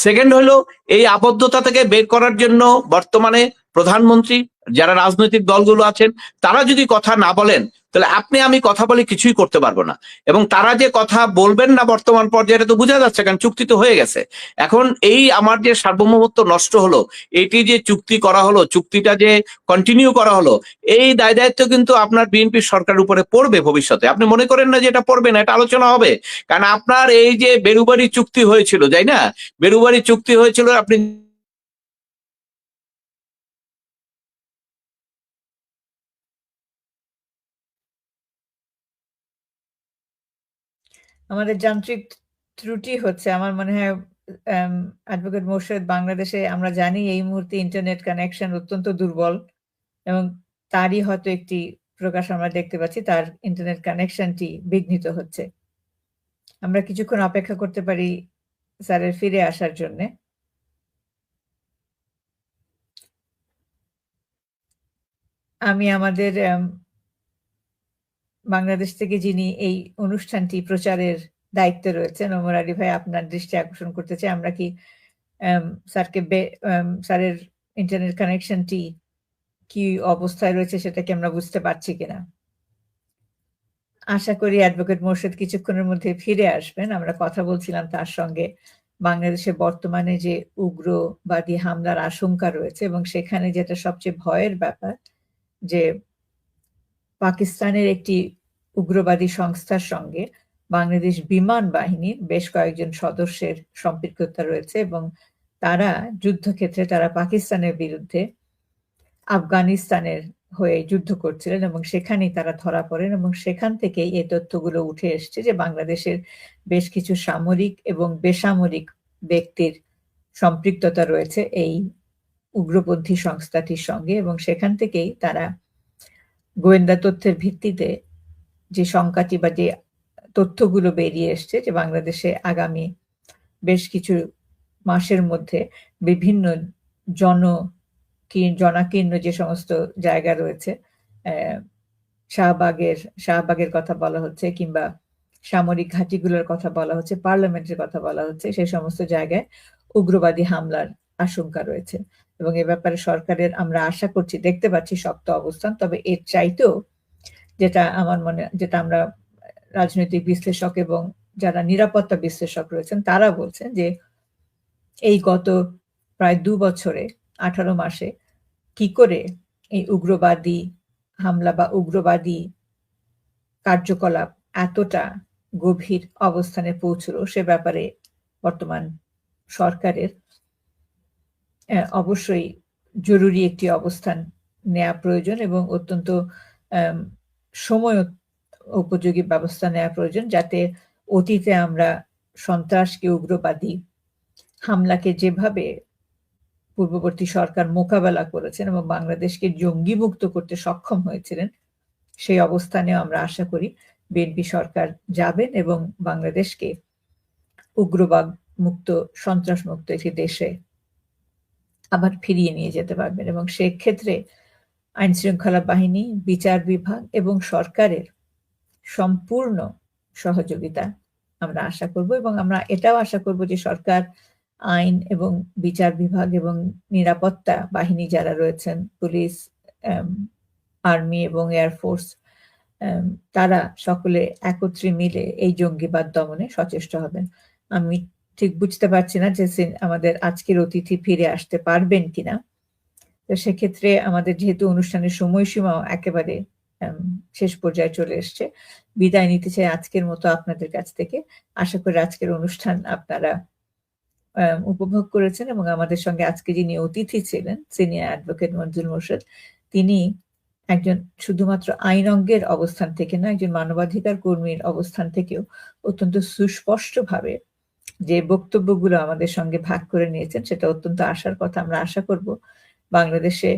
সেকেন্ড হলো, এই আবদ্ধতা থেকে বের করার জন্য বর্তমানে প্রধানমন্ত্রী, যারা রাজনৈতিক দলগুলো আছেন, তারা যদি কথা না বলেন, তাহলে আমি কথা বলে কিছুই করতে পারবো না। এবং তারা যে কথা বলবেন না বর্তমান পর্যায়ে, তো বোঝা যাচ্ছে, কারণ চুক্তি তো হয়ে গেছে। এখন এই আমার যে সার্বভৌমত্ব নষ্ট হলো, এটি যে চুক্তি করা হলো, চুক্তিটা যে কন্টিনিউ করা হলো, এই দায় দায়িত্ব কিন্তু আপনার বিএনপি সরকারের উপরে পড়বে ভবিষ্যতে। আপনি মনে করেন না যে এটা পড়বে না, এটা আলোচনা হবে। কারণ আপনার এই যে বেরুবাড়ি চুক্তি হয়েছিল, তাই না, বেরুবাড়ি চুক্তি হয়েছিল, আপনি আমাদের যান্ত্রিক ত্রুটি হচ্ছে, আমার মনে হয় অ্যাডভোকেট মোর্শেদ, বাংলাদেশে আমরা জানি এই মুহূর্তে ইন্টারনেট কানেকশন অত্যন্ত দুর্বল, এবং তারই হয়তো একটি প্রকাশ আমরা দেখতে পাচ্ছি, তার ইন্টারনেট কানেকশনটি বিঘ্নিত হচ্ছে। আমরা কিছুক্ষণ অপেক্ষা করতে পারি স্যারের ফিরে আসার জন্যে। আমি আমাদের বাংলাদেশ থেকে যিনি এই অনুষ্ঠানটি প্রচারের দায়িত্বে রয়েছেন, ওমর আলী ভাই, আপনার দৃষ্টি আকর্ষণ করতে চাই। আমরা কি স্যারের ইন্টারনেট কানেকশনটি কি অবস্থায় রয়েছে সেটা কি আমরা বুঝতে পারছি কিনা? আশা করি অ্যাডভোকেট মোর্শেদ কিছুক্ষণের মধ্যে ফিরে আসবেন। আমরা কথা বলছিলাম তার সঙ্গে বাংলাদেশে বর্তমানে যে উগ্রবাদী হামলার আশঙ্কা রয়েছে, এবং সেখানে যেটা সবচেয়ে ভয়ের ব্যাপার, যে পাকিস্তানের একটি উগ্রবাদী সংস্থার সঙ্গে বাংলাদেশ বিমান বাহিনীর বেশ কয়েকজন সদস্যের সম্পৃক্ততা রয়েছে, এবং তারা যুদ্ধক্ষেত্রে, তারা পাকিস্তানের বিরুদ্ধে আফগানিস্তানের হয়ে যুদ্ধ করছিলেন, এবং সেখানেই তারা ধরা পড়েন। এবং সেখান থেকেই এই তথ্যগুলো উঠে এসছে যে বাংলাদেশের বেশ কিছু সামরিক এবং বেসামরিক ব্যক্তির সম্পৃক্ততা রয়েছে এই উগ্রপন্থী সংস্থাটির সঙ্গে, এবং সেখান থেকেই তারা গোয়েন্দা তথ্যের ভিত্তিতে যে শঙ্কাটি বা যে তথ্যগুলো বেরিয়ে এসছে, যে বাংলাদেশে আগামী বেশ কিছু মাসের মধ্যে বিভিন্ন জনাকীর্ণ যে সমস্ত জায়গা রয়েছে, শাহবাগের কথা বলা হচ্ছে, কিংবা সামরিক ঘাঁটিগুলোর কথা বলা হচ্ছে, পার্লামেন্টের কথা বলা হচ্ছে, সেই সমস্ত জায়গায় উগ্রবাদী হামলার আশঙ্কা রয়েছে এবং এ ব্যাপারে সরকারের আমরা আশা করছি, দেখতে পাচ্ছি শক্ত অবস্থান। তবে এর চাইতেও যেটা আমরা রাজনৈতিক বিশ্লেষক এবং যারা নিরাপত্তা বিশ্লেষক রয়েছেন তারা বলছেন যে এই গত প্রায় ২ বছরে ১৮ মাসে কি করে এই উগ্রবাদী হামলা বা উগ্রবাদী কার্যকলাপ এতটা গভীর অবস্থানে পৌঁছলো সে ব্যাপারে বর্তমান সরকারের অবশ্যই জরুরি একটি অবস্থান নেয়া প্রয়োজন এবং অত্যন্ত সময় উপযোগী ব্যবস্থা নেওয়া প্রয়োজন, যাতে অতীতে আমরা সন্ত্রাসকে, উগ্রবাদী হামলাকে যেভাবে পূর্ববর্তী সরকার মোকাবেলা করেছেন এবং বাংলাদেশকে জঙ্গি মুক্ত করতে সক্ষম হয়েছিলেন, সেই অবস্থানেও আমরা আশা করি বিএনপি সরকার যাবেন এবং বাংলাদেশকে উগ্রবাদ মুক্ত, সন্ত্রাস মুক্ত একটি দেশে আবার ফিরিয়ে নিয়ে যেতে পারবেন এবং সেক্ষেত্রে আইন শৃঙ্খলা বাহিনী, বিচার বিভাগ এবং সরকারের সম্পূর্ণ সহযোগিতা আমরা আশা করব এবং আমরা এটাও আশা করব যে সরকার, আইন এবং বিচার বিভাগ এবং নিরাপত্তা বাহিনী যারা রয়েছেন, পুলিশ, আর্মি এবং এয়ারফোর্স, তারা সকলে একত্রে মিলে এই জঙ্গিবাদ দমনে সচেষ্ট হবেন। আমি ঠিক বুঝতে পারছি না যে আমাদের আজকের অতিথি ফিরে আসতে পারবেন কিনা। তো সেক্ষেত্রে আমাদের যেহেতু অনুষ্ঠানের সময়সীমাও একেবারে শেষ পর্যায়ে চলে এসছে, বিদায় নিতে চাই আজকের মতো আপনাদের কাছ থেকে। আশা করি আজকের অনুষ্ঠান আপনারা উপভোগ করেছেন এবং আমাদের সঙ্গে আজকে যিনি অতিথি ছিলেন, সিনিয়র অ্যাডভোকেট মঞ্জুর মোর্শেদ, তিনি একজন শুধুমাত্র আইন অঙ্গের অবস্থান থেকে না, একজন মানবাধিকার কর্মীর অবস্থান থেকেও অত্যন্ত সুস্পষ্টভাবে যে বক্তব্যগুলো আমাদের সঙ্গে ভাগ করে নিয়েছেন সেটা অত্যন্ত আশার কথা। আমরা আশা করব বাংলাদেশে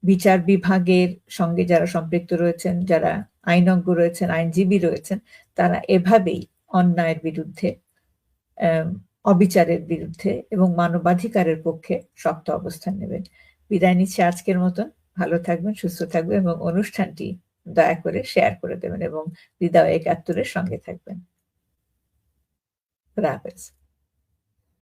বিচার বিভাগের সঙ্গে যারা সম্পৃক্ত রয়েছেন, যারা আইনজ্ঞ রয়েছেন, আইনজীবী রয়েছেন, তারা এভাবেই অন্যায়ের বিরুদ্ধে, অবিচারের বিরুদ্ধে এবং মানবাধিকারের পক্ষে শক্ত অবস্থান নেবেন। বিদায় নিচ্ছি আজকের মতন। ভালো থাকবেন, সুস্থ থাকবেন এবং অনুষ্ঠানটি দয়া করে শেয়ার করে দেবেন এবং হৃদয় ৭১-এর সঙ্গে থাকবেন। খোদা হাফেজ।